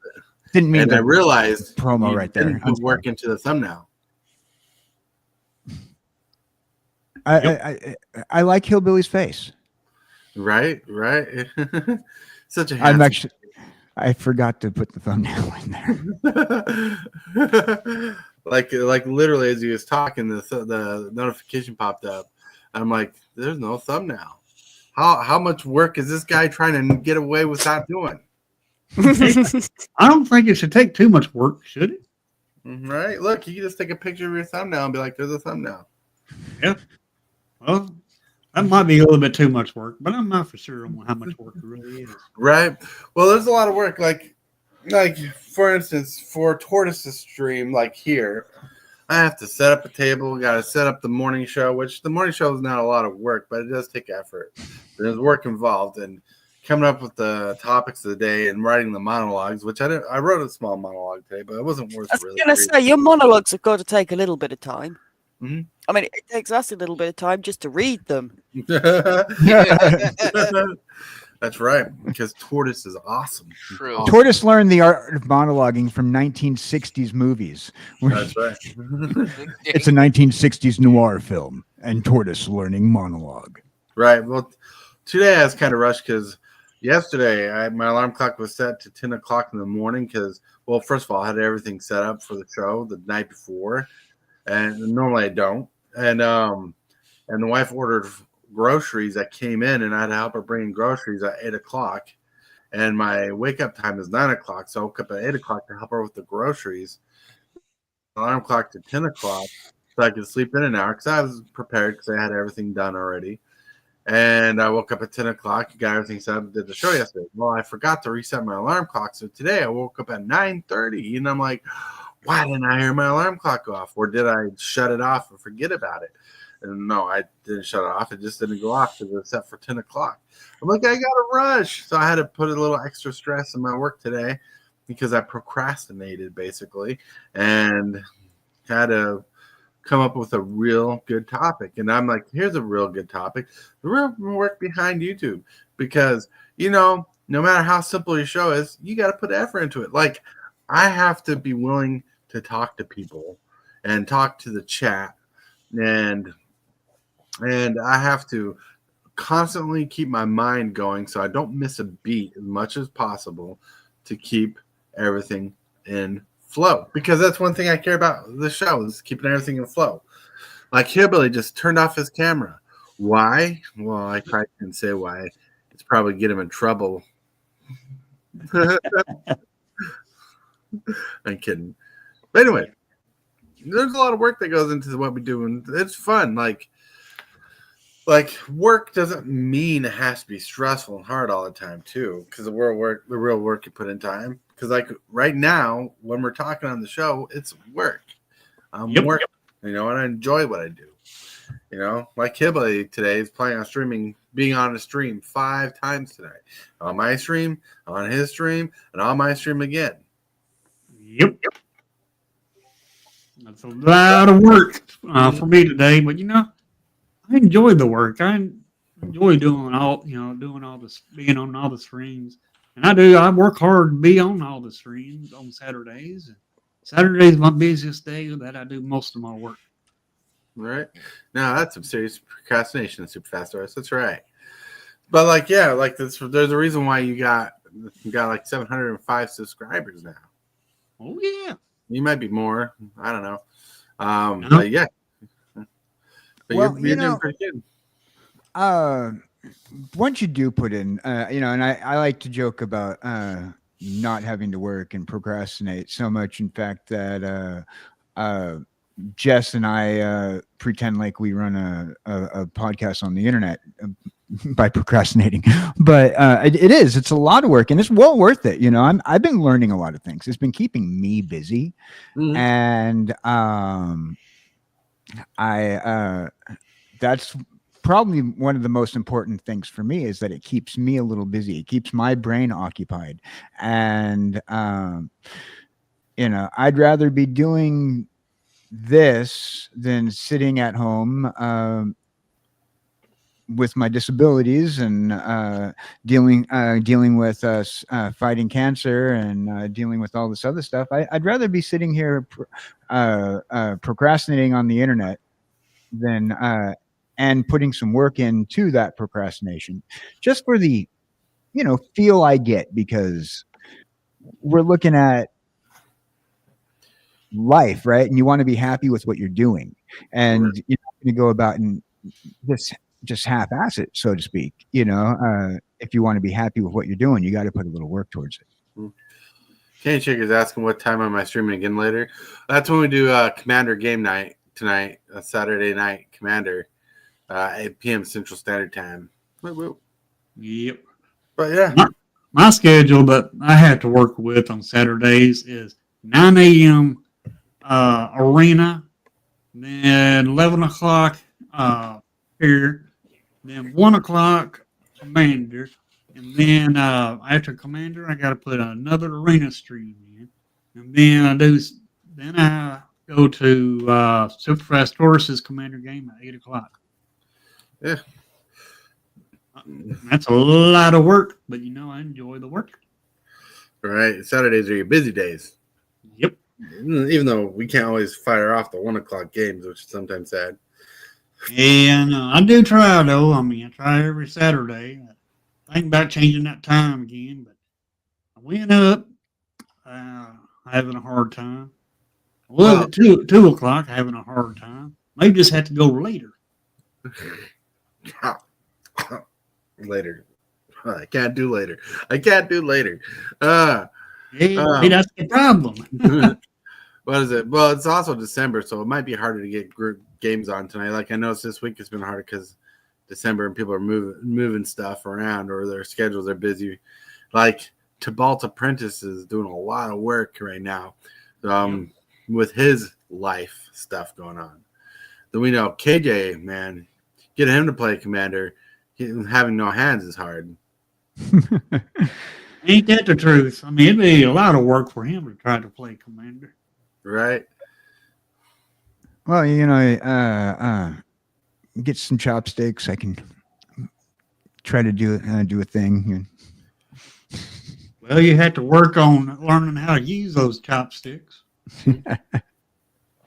Didn't mean. And I realized promo right there. Didn't put work into the thumbnail. I like Hillbilly's face. Right. Such a I forgot to put the thumbnail in there. like literally as he was talking, the notification popped up. I'm like, there's no thumbnail. How much work is this guy trying to get away with not doing? I don't think it should take too much work, should it? Right. Look, you can just take a picture of your thumbnail and be like, there's a thumbnail. Yeah. Well, that might be a little bit too much work, but I'm not for sure on how much work it really is. Right. Well, there's a lot of work. Like for instance, for Tortoise's stream, like here, I have to set up a table. Got to set up the morning show, which the morning show is not a lot of work, but it does take effort. There's work involved, and coming up with the topics of the day and writing the monologues, which I wrote a small monologue today, but it wasn't worth. I was going to say your monologues have got to take a little bit of time. Mm-hmm. I mean, it takes us a little bit of time just to read them. That's right, because Tortoise is awesome. True. Awesome. Tortoise learned the art of monologuing from 1960s movies. That's right. It's a 1960s noir film, and Tortoise learning monologue. Right. Well, today I was kind of rushed because yesterday my alarm clock was set to 10 o'clock in the morning because, well, first of all, I had everything set up for the show the night before, and normally I don't. And the wife ordered groceries that came in, and I had to help her bring in groceries at 8 o'clock. And my wake up time is 9 o'clock, so I woke up at 8 o'clock to help her with the groceries. Alarm clock to 10 o'clock so I could sleep in an hour because I was prepared because I had everything done already. And I woke up at 10 o'clock, got everything set up, did the show yesterday. Well, I forgot to reset my alarm clock, so today I woke up at 9:30, and I'm like, why didn't I hear my alarm clock go off? Or did I shut it off and forget about it? And no, I didn't shut it off. It just didn't go off because it was set for 10 o'clock. I'm like, I got to rush. So I had to put a little extra stress in my work today because I procrastinated, basically, and had to come up with a real good topic. And I'm like, here's a real good topic. The real work behind YouTube. Because, no matter how simple your show is, you got to put effort into it. Like, I have to be willing to talk to people and talk to the chat. And I have to constantly keep my mind going so I don't miss a beat as much as possible to keep everything in flow. Because that's one thing I care about the show is keeping everything in flow. Like Hillbilly just turned off his camera. Why? Well, I probably didn't say why. It's probably get him in trouble. I'm kidding. But anyway, there's a lot of work that goes into what we do, and it's fun. Like work doesn't mean it has to be stressful and hard all the time too, because the real work you put in time. Because like right now, when we're talking on the show, it's work. I'm working, and I enjoy what I do. Like Hillbilly today is planning on being on a stream 5 times today. On my stream, on his stream, and on my stream again. Yep. That's a lot of work for me today, but I enjoy the work. I enjoy doing all this, being on all the streams, and I work hard to be on all the streams on Saturdays. Saturday is my busiest day that I do most of my work. Right now, that's some serious procrastination, Super Fast Horse. That's right. But there's a reason why you got like 705 subscribers now. Oh yeah, you might be more. I don't know. No. But yeah. But Well, you're doing pretty good. Once you do put in, and I like to joke about not having to work and procrastinate so much. In fact, that Jess and I pretend like we run a podcast on the internet by procrastinating, but it's a lot of work, and it's well worth it. I've been learning a lot of things. It's been keeping me busy, and that's probably one of the most important things for me is that it keeps me a little busy. It keeps my brain occupied, and I'd rather be doing this than sitting at home with my disabilities and dealing with fighting cancer and dealing with all this other stuff. I'd rather be sitting here procrastinating on the internet than and putting some work into that procrastination just for the feel I get, because we're looking at life, right? And you want to be happy with what you're doing, and you're not going to go about and just half-ass it, so to speak. If you want to be happy with what you're doing, you got to put a little work towards it. Kenny Chicker's asking what time am I streaming again later. That's when we do Commander game night tonight, Saturday night Commander, 8 p.m. Central Standard Time. Yep. But yeah, my schedule that I have to work with on Saturdays is 9 a.m. Arena then 11 o'clock here, then 1 o'clock Commander, and then after Commander, I got to put another arena stream in, and then I go to Superfast Taurus's Commander game at 8 o'clock. Yeah. That's a lot of work, but I enjoy the work. Right. Saturdays are your busy days. Yep. Even though we can't always fire off the 1 o'clock games, which is sometimes sad. And I do try, though. I mean, I try every Saturday. I think about changing that time again, but I went up having a hard time. Well, at 2 o'clock, having a hard time. Maybe just have to go later. Later. I can't do later. Hey, that's the problem. What is it? Well, it's also December, so it might be harder to get group games on tonight. Like I noticed this week, it's been harder because December and people are moving stuff around or their schedules are busy. Like Tibalts Apprentice is doing a lot of work right now with his life stuff going on. Then we know KJ, man, get him to play Commander. Having no hands is hard. Ain't that the truth? I mean, it'd be a lot of work for him to try to play Commander. Right. Well, get some chopsticks. I can try to do a thing. Well, you have to work on learning how to use those chopsticks.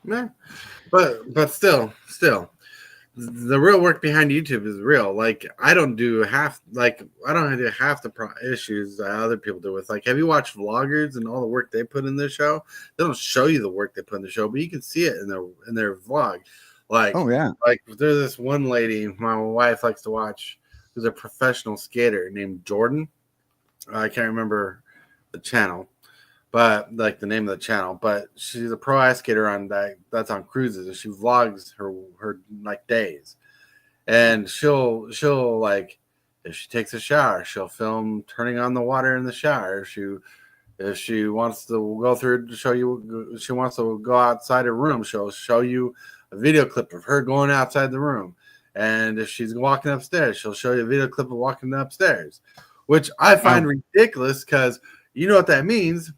Yeah. But still, the real work behind YouTube is real. Like I don't do half the issues that other people do with. Like, have you watched vloggers and all the work they put in their show? They don't show you the work they put in the show, but you can see it in their vlog. Like, oh yeah, like there's this one lady my wife likes to watch, who's a professional skater named Jordan. I can't remember the channel, but like the name of the channel, but she's a pro ice skater that's on cruises, and she vlogs her like days, and she'll like, if she takes a shower, she'll film turning on the water in the shower. If she wants to go through to show you, she wants to go outside her room, she'll show you a video clip of her going outside the room. And if she's walking upstairs, she'll show you a video clip of walking upstairs, which I find ridiculous because you know what that means.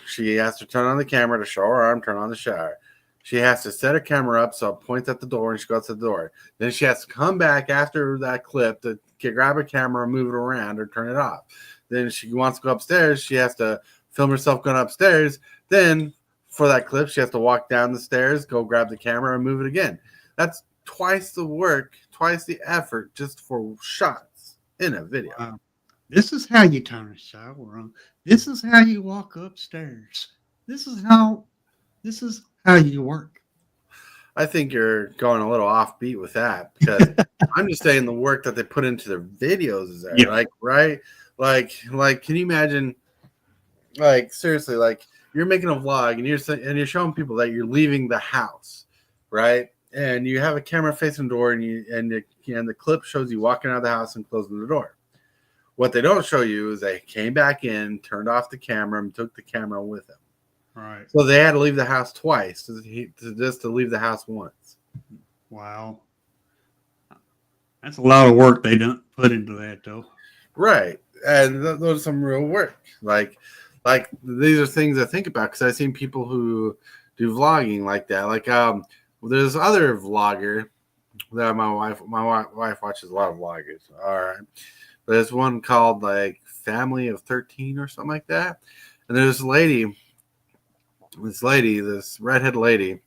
She has to turn on the camera to show her arm, turn on the shower. She has to set her camera up so it points at the door and she goes to the door. Then she has to come back after that clip to grab her camera, move it around, or turn it off. Then she wants to go upstairs. She has to film herself going upstairs. Then for that clip, she has to walk down the stairs, go grab the camera, and move it again. That's twice the work, twice the effort just for shots in a video. Wow. This is how you turn a shower on. This is how you walk upstairs. This is how you work. I think you're going a little offbeat with that because I'm just saying the work that they put into their videos is there. Yeah. Like, right? Like, can you imagine? Like, seriously, like you're making a vlog and you're showing people that you're leaving the house, right? And you have a camera facing the door, and the clip shows you walking out of the house and closing the door. What they don't show you is they came back in, turned off the camera, and took the camera with them. Right. So they had to leave the house twice just to leave the house once. Wow. That's a lot of work they don't put into that, though. Right. And those are some real work. Like these are things I think about because I've seen people who do vlogging like that. Like there's other vlogger that my wife watches a lot of vloggers. All right. There's one called like Family of 13 or something like that. And there's this redhead lady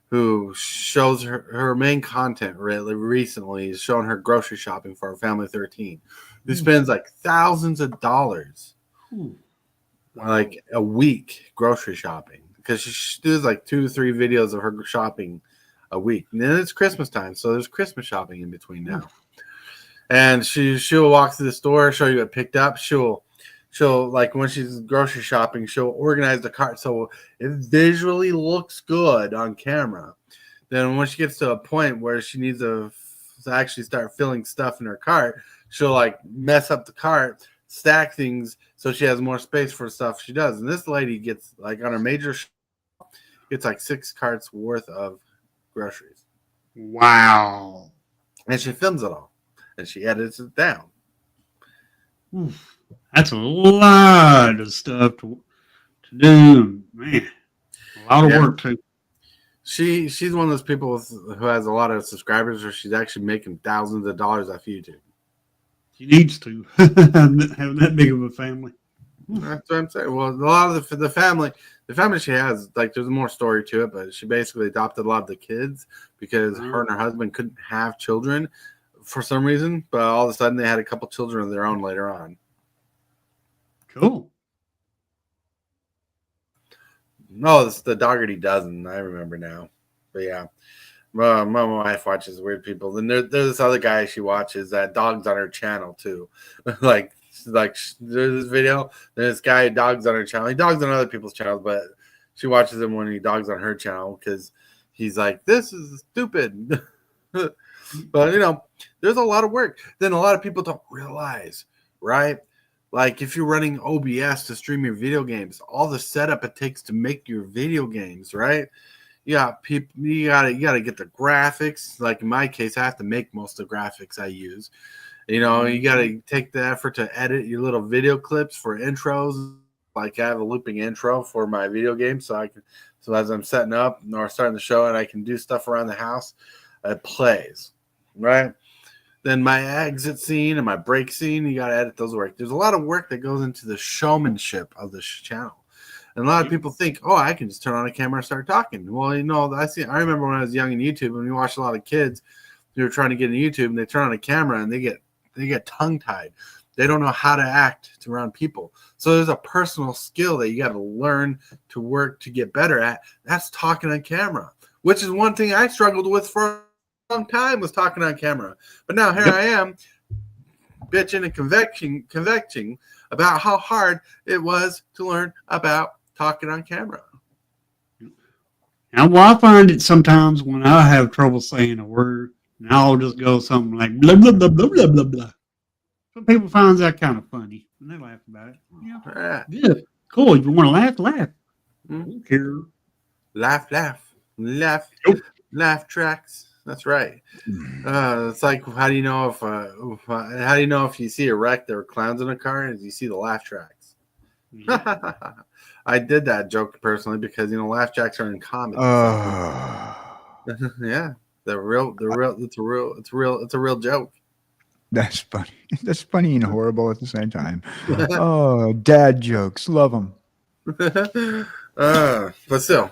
who shows her main content really recently is showing her grocery shopping for her family of 13. Who spends like thousands of dollars like a week grocery shopping because she does like 2 to 3 videos of her shopping a week. And then it's Christmas time, so there's Christmas shopping in between now. And she'll walk through the store, show you what picked up. She'll like when she's grocery shopping, she'll organize the cart so it visually looks good on camera. Then when she gets to a point where she needs to actually start filling stuff in her cart, she'll like mess up the cart, stack things so she has more space for stuff she does. And this lady gets like on her major gets like 6 carts worth of groceries. Wow. And she films it all. And she edits it down. Oof. That's a lot of stuff to do. Man, a lot of work too. She's one of those people who has a lot of subscribers, where she's actually making thousands of dollars off YouTube. She needs to have that big of a family. That's what I'm saying. Well, a lot of the family she has, like, there's more story to it, but she basically adopted a lot of the kids because her and her husband couldn't have children for some reason, but all of a sudden they had a couple children of their own later on. Cool. No, it's the Doggerty Dozen. I remember now. But yeah, my wife watches Weird People. Then there's this other guy she watches that dogs on her channel too. like there's this video. There's this guy who dogs on her channel. He dogs on other people's channels, but she watches him when he dogs on her channel because he's like, this is stupid. But you know, there's a lot of work. Then a lot of people don't realize, right? Like if you're running OBS to stream your video games, all the setup it takes to make your video games, right? Yeah, people, you gotta get the graphics. Like in my case, I have to make most of the graphics I use. You know, you gotta take the effort to edit your little video clips for intros. Like I have a looping intro for my video game, so as I'm setting up or starting the show, and I can do stuff around the house, it plays, right? Then my exit scene and my break scene, you got to edit those work. There's a lot of work that goes into the showmanship of this channel. And a lot of people think, oh, I can just turn on a camera and start talking. Well, you know, I remember when I was young in YouTube, and we watched a lot of kids who were trying to get into YouTube, and they turn on a camera and they get tongue-tied. They don't know how to act around people. So there's a personal skill that you got to learn to work to get better at. That's talking on camera, which is one thing I struggled with for long time, was talking on camera. But now here I am bitching and convecting about how hard it was to learn about talking on camera. Now, well, I find it sometimes when I have trouble saying a word, and I'll just go something like blah, blah, blah, blah, blah, blah, blah. Some people find that kind of funny, and they laugh about it. Yeah, good. Cool. If you want to laugh, laugh. I don't care. Laugh tracks. That's right. It's like, how do you know if you see a wreck, there were clowns in a car, and you see the laugh tracks? I did that joke personally because, you know, laugh tracks are in comedy. Yeah, they're real. It's a real joke. That's funny. That's funny and horrible at the same time. Oh, dad jokes, love them. But still.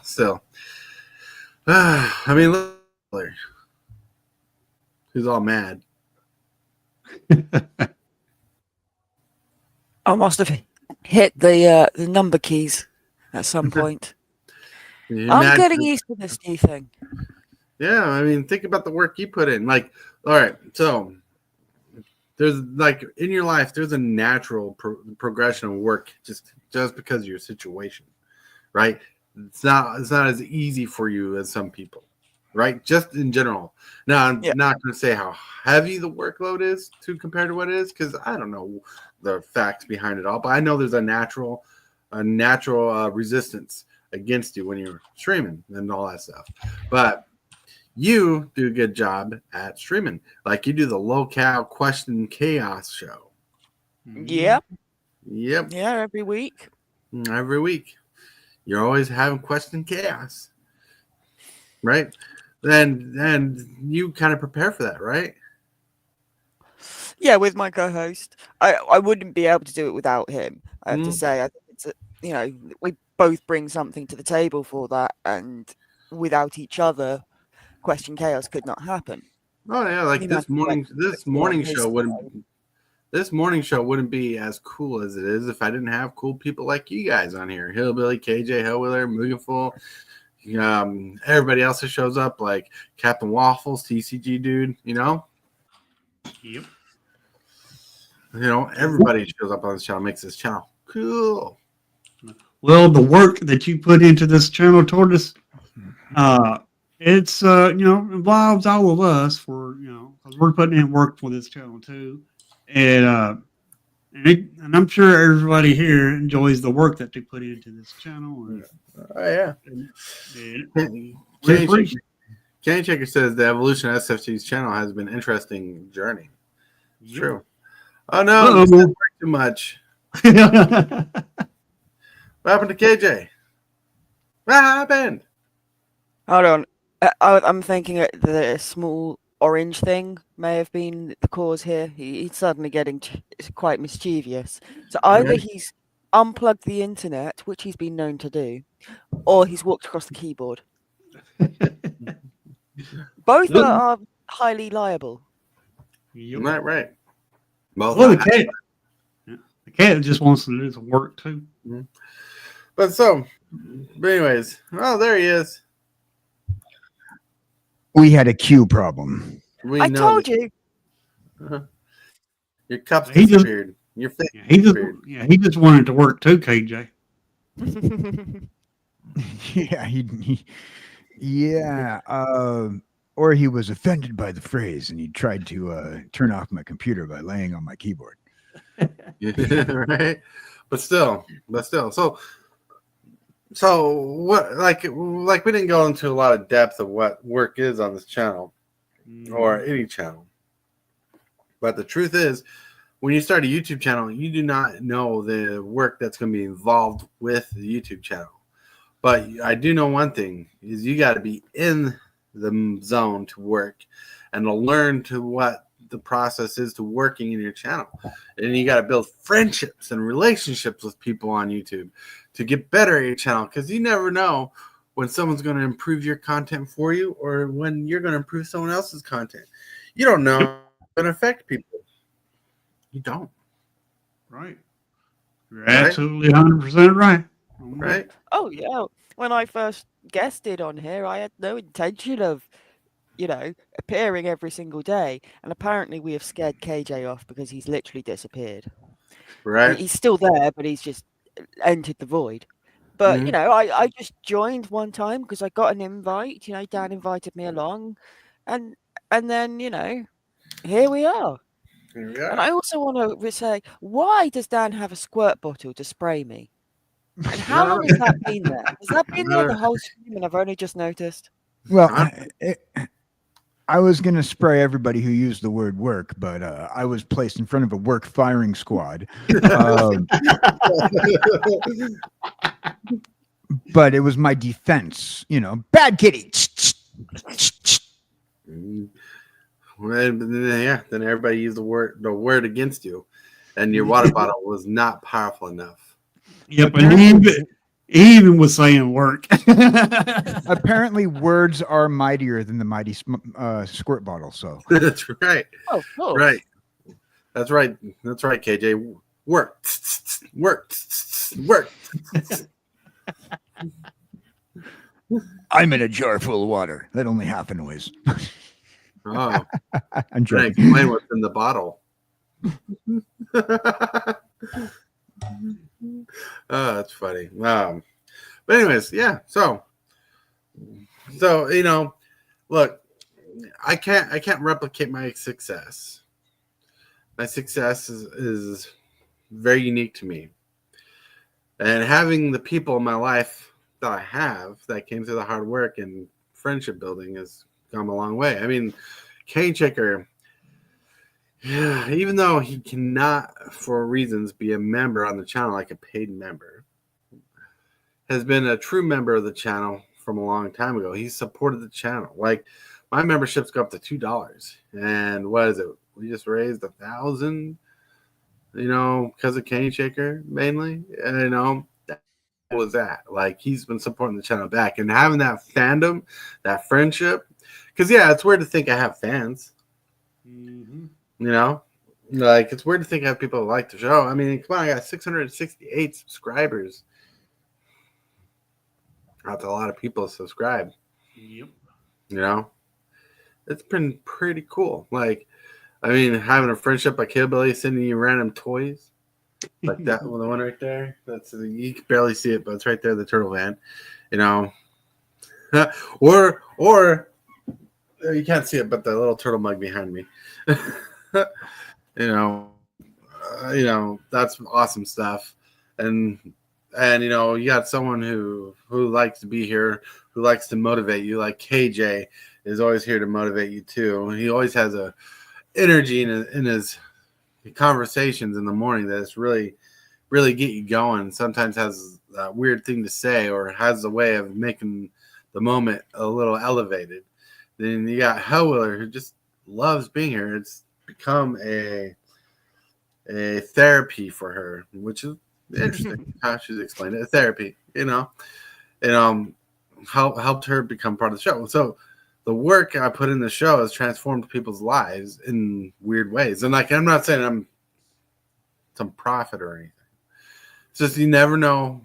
I mean, look. He's all mad. I must have hit the number keys at some point. I'm getting used to this new thing. Yeah, I mean, think about the work you put in. Like, all right, so there's like in your life, there's a natural progression of work just because of your situation, right? It's not as easy for you as some people. Right, just in general. Now, I'm not going to say how heavy the workload is compared to what it is, because I don't know the facts behind it all. But I know there's a natural resistance against you when you're streaming and all that stuff. But you do a good job at streaming, like you do the low-cal question chaos show. Yep. Yeah, every week. Every week, you're always having question chaos, right? And you kind of prepare for that, right? Yeah, with my co-host. I wouldn't be able to do it without him. I have to say, I think it's we both bring something to the table for that, and without each other, Question Chaos could not happen. Oh yeah, like this morning show wouldn't be as cool as it is if I didn't have cool people like you guys on here. Hillbilly, KJ, Hellwheeler, Mugenfool. Everybody else that shows up, like Captain Waffles, tcgdude, you know? Yep. You know, everybody shows up on this channel, makes this channel cool. Well, the work that you put into this channel, Tortoise, it's involves all of us for, because we're putting in work for this channel too. And And I'm sure everybody here enjoys the work that they put into this channel. Oh yeah. Free. Kenny Checker says the evolution of SFG's channel has been an interesting journey. It's true. Oh no, this didn't work too much. What happened to KJ? What happened? Hold on. I'm thinking that the small orange thing may have been the cause here. He's suddenly getting quite mischievous. So either he's unplugged the internet, which he's been known to do, or he's walked across the keyboard. Both are highly liable. Right. Well, the cat just wants to do some work too. Mm-hmm. But anyways, well, there he is. We had a queue problem. I told you. Your cup's disappeared. Your face disappeared. He just wanted to work too, KJ. Or he was offended by the phrase and he tried to turn off my computer by laying on my keyboard. Right. But still. So what, like we didn't go into a lot of depth of what work is on this channel or any channel. But the truth is, when you start a YouTube channel, you do not know the work that's going to be involved with the YouTube channel. But I do know one thing is you got to be in the zone to work and to learn to what the process is to working in your channel. And you got to build friendships and relationships with people on YouTube to get better at your channel, because you never know when someone's going to improve your content for you or when you're going to improve someone else's content. You don't know it's going to affect people. You don't. Right. You're absolutely 100% right. Right. Oh, yeah. When I first guested on here, I had no intention of, appearing every single day. And apparently we have scared KJ off because he's literally disappeared. Right. He's still there, but he's just entered the void. But, I just joined one time because I got an invite. Dan invited me along. And then, here we are. And I also want to say, why does Dan have a squirt bottle to spray me? And how long has that been there? Has that been there the whole stream and I've only just noticed? Well, I was going to spray everybody who used the word work, but I was placed in front of a work firing squad. But it was my defense, bad kitty. Then everybody used the word against you, and your water bottle was not powerful enough. Yep, and he even was saying work. Apparently, words are mightier than the mighty squirt bottle. So that's right. Oh, right. That's right. That's right. KJ, work. I'm in a jar full of water. That only half a noise. Oh, I'm joking. Explain what's in the bottle. Oh, that's funny. But anyways, yeah. So look, I can't replicate my success. My success is very unique to me, and having the people in my life that I have that came through the hard work and friendship building has come a long way. I mean, Kane Checker, even though he cannot, for reasons, be a member on the channel like a paid member, has been a true member of the channel from a long time ago. He supported the channel. Like, my memberships go up to $2. And what is it? We just raised $1,000, because of Kane Checker, mainly. And, that was that. Like, he's been supporting the channel back. And having that fandom, that friendship, because, it's weird to think I have fans. Mm-hmm. Like, it's weird to think I have people who like the show. I mean, come on, I got 668 subscribers. That's a lot of people subscribe. Yep. It's been pretty cool. Like, I mean, having a friendship like Hillbilly, sending you random toys. Like that one, the one right there. You can barely see it, but it's right there, the turtle van. Or you can't see it, but the little turtle mug behind me. that's awesome stuff. And you got someone who likes to be here, who likes to motivate you, like KJ is always here to motivate you too. He always has a energy in his conversations in the morning that's really get you going. Sometimes has a weird thing to say or has a way of making the moment a little elevated. Then you got Hellwheeler, who just loves being here. It's become a therapy for her, which is interesting how she's explained it. A therapy, and helped her become part of the show. So the work I put in the show has transformed people's lives in weird ways. And I'm not saying I'm some prophet or anything. It's just you never know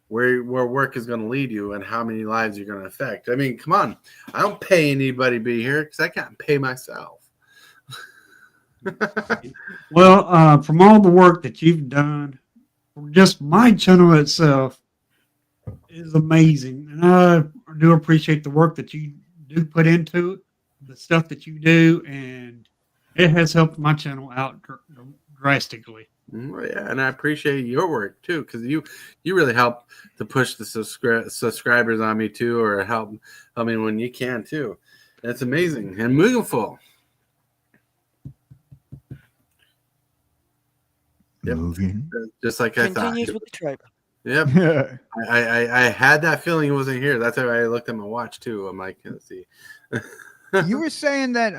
where work is going to lead you and how many lives you're going to affect. I mean, come on. I don't pay anybody to be here because I can't pay myself. Well, from all the work that you've done, just my channel itself is amazing. And I do appreciate the work that you do put into it, the stuff that you do, and it has helped my channel out drastically. Yeah, and I appreciate your work too, because you really help to push the subscribers on me too, or help me when you can too. That's amazing. And mugenfool. Yep. Just like I thought. Continues with the trailer. Yep. I had that feeling it wasn't here. That's why I looked at my watch too. I'm like, let's see. You were saying that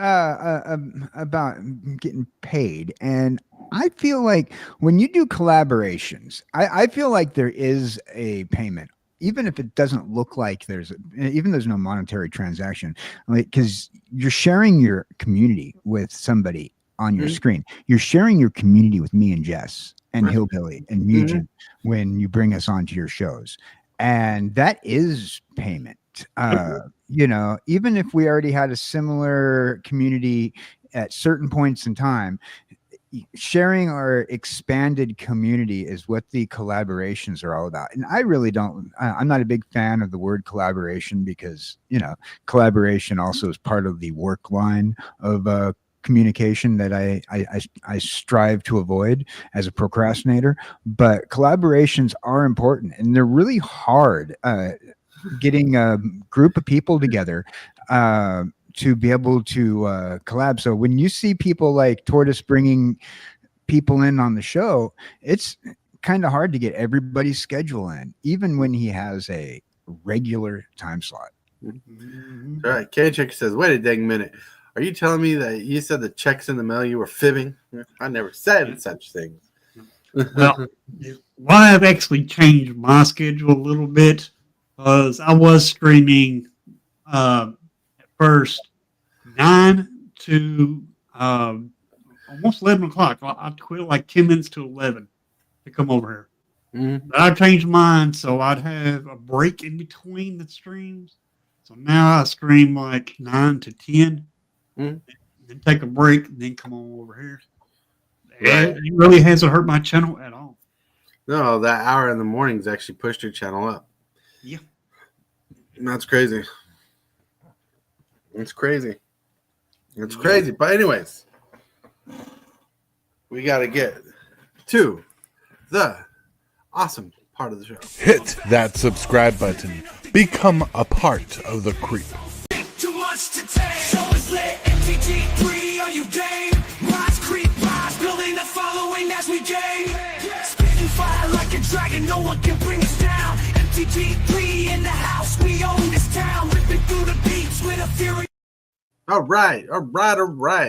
about getting paid, and I feel like when you do collaborations, I feel like there is a payment, even if it doesn't look like there's no monetary transaction, because you're sharing your community with somebody on your screen. You're sharing your community with me and Jess and Hillbilly and Mugen when you bring us onto your shows, and that is payment. Even if we already had a similar community at certain points in time, sharing our expanded community is what the collaborations are all about. And I'm not a big fan of the word collaboration because, collaboration also is part of the work line of communication that I strive to avoid as a procrastinator. But collaborations are important, and they're really hard. Getting a group of people together to be able to collab. So when you see people like Tortoise bringing people in on the show, it's kind of hard to get everybody's schedule in, even when he has a regular time slot. All right. KJ says, wait a dang minute. Are you telling me that you said the checks in the mail you were fibbing? I never said such things. Well, I've actually changed my schedule a little bit. Because I was streaming at first 9 to almost 11 o'clock. I quit like 10 minutes to 11 to come over here. But I changed mine so I'd have a break in between the streams. So now I stream like 9 to 10, then take a break, and then come on over here. Right. It really hasn't hurt my channel at all. No, that hour in the morning's actually pushed your channel up. Yeah. That's crazy. It's crazy. It's crazy. But anyways, we got to get to the awesome part of the show. Hit that subscribe button. Become a part of the creep. Too much to take. Show is lit. MTG3, are you game? Rise, creep, rise. Building a following as we gain. Spitting fire like a dragon. No one can bring us down. MTG3 in the house. We own this town. Ripping through the beats with a fury. All right.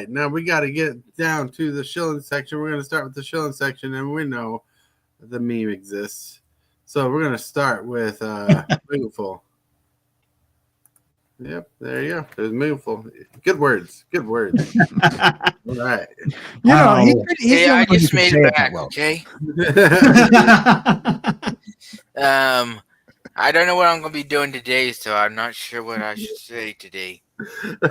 Now we got to get down to the shilling section. We're going to start with the shilling section, and we know the meme exists. So we're going to start with mugenfool. Yep, there you go. There's mugenfool. Good words. All right. I just made it back, okay? I don't know what I'm going to be doing today, so I'm not sure what I should say today. All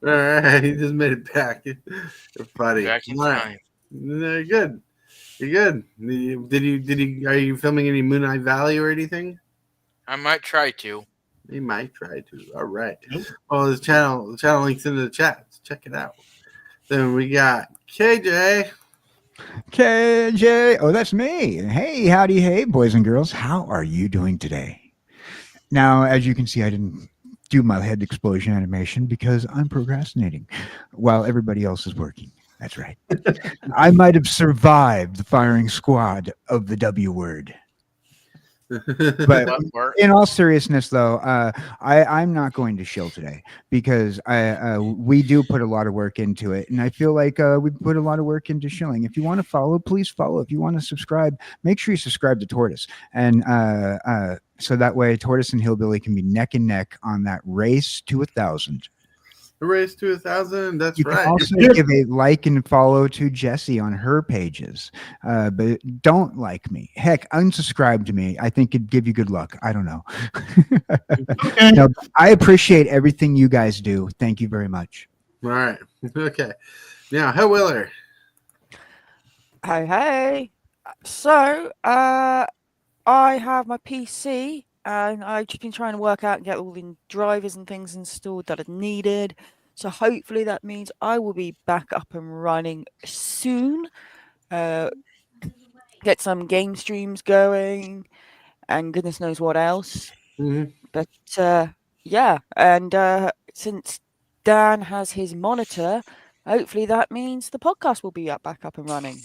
right, he just made it back. You're funny. Back in time. No, you're good. Are you filming any Moon Eye Valley or anything? I might try to. You might try to. All right. Well, the channel link's in the chat. Check it out. Then we got KJ. KJ. Oh, that's me. Hey, howdy, hey, boys and girls. How are you doing today? Now, as you can see, I didn't do my head explosion animation because I'm procrastinating while everybody else is working. That's right. I might have survived the firing squad of the W word. But in all seriousness, though, I'm not going to shill today because we do put a lot of work into it, and I feel like we put a lot of work into shilling. If you want to follow, please follow. If you want to subscribe, make sure you subscribe to Tortoise, and so that way Tortoise and Hillbilly can be neck and neck on that race to 1,000. The race to 1,000. That's you right. Can also give a like and follow to Jessie on her pages, but don't like me. Heck, unsubscribe to me. I think it'd give you good luck. I don't know. No, I appreciate everything you guys do. Thank you very much. All right. Okay. Now, Hellwheeler. Hey. So, I have my PC. And I've just been trying to work out and get all the drivers and things installed that are needed. So hopefully that means I will be back up and running soon. Get some game streams going and goodness knows what else. Mm-hmm. But yeah, and since Dan has his monitor, hopefully that means the podcast will be back up and running.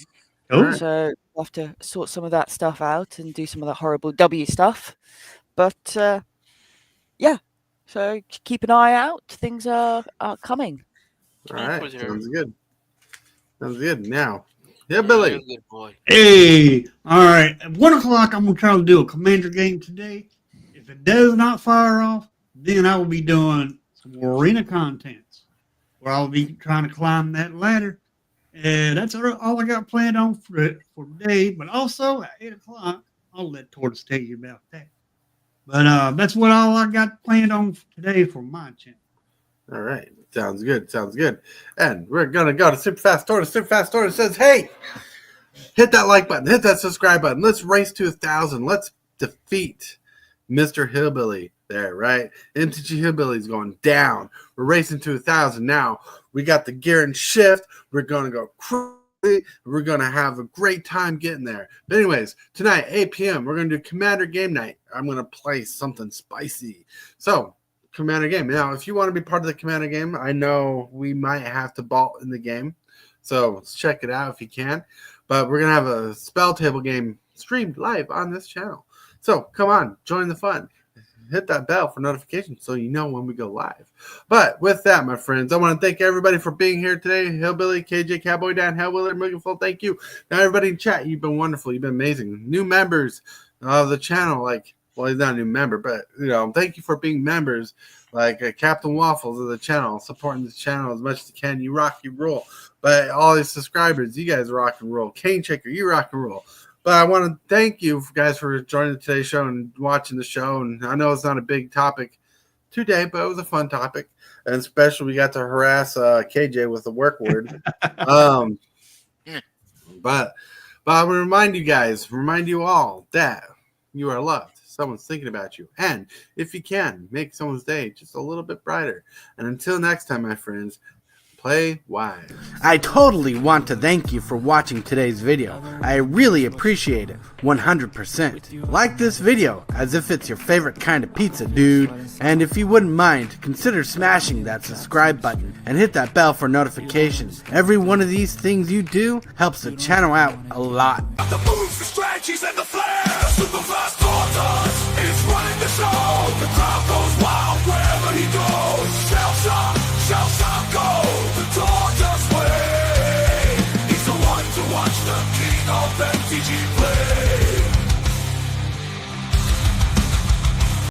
Oh. So we'll have to sort some of that stuff out and do some of that horrible W stuff. But yeah, so keep an eye out. Things are coming. All right, sounds good. Sounds good. Now, yeah, Billy. Good boy. Hey, all right. At 1 o'clock, I'm gonna try to do a Commander game today. If it does not fire off, then I will be doing some arena contents where I'll be trying to climb that ladder. And that's all I got planned on for today. But also at 8 o'clock, I'll let Tortoise tell you about that. But that's all I got planned on today for my channel. All right. Sounds good. Sounds good. And we're going to go to Super Fast Tortoise. Super Fast Tortoise says, hey, hit that like button. Hit that subscribe button. Let's race to 1,000. Let's defeat Mr. Hillbilly there, right? MTG Hillbilly's going down. We're racing to 1,000 now. We got the gear and shift. We're going to go crazy. We're going to have a great time getting there. But anyways, tonight, 8 p.m., we're going to do Commander Game Night. I'm going to play something spicy. So, Commander Game. Now, if you want to be part of the Commander Game, I know we might have to vault in the game. So, let's check it out if you can. But we're going to have a spell table game streamed live on this channel. So, come on, join the fun. Hit that bell for notifications so you know when we go live. But with that, my friends, I want to thank everybody for being here today. Hillbilly, KJ, Cowboydan, Hellwheeler, Mugenfool, thank you. Now, everybody in chat, you've been wonderful. You've been amazing. New members of the channel, like, well, he's not a new member, but, you know, thank you for being members, like Captain Waffles of the channel, supporting the channel as much as you can. You rock, you roll. But all these subscribers, you guys rock and roll. Cane Checker, you rock and roll. But I want to thank you guys for joining today's show and watching the show. And I know it's not a big topic today, but it was a fun topic. And especially we got to harass KJ with the work word. But I will remind you all that you are loved. Someone's thinking about you. And if you can, make someone's day just a little bit brighter. And until next time, my friends, play wise. I totally want to thank you for watching today's video. I really appreciate it, 100%. Like this video as if it's your favorite kind of pizza, dude. And if you wouldn't mind, consider smashing that subscribe button and hit that bell for notifications. Every one of these things you do helps the channel out a lot. The moves, the strategies, and the flair. Super Fast Tortoise is running the show. The crowd goes wild wherever he goes. Shall some go the Tortoise way. He's the one to watch, the king of MTG.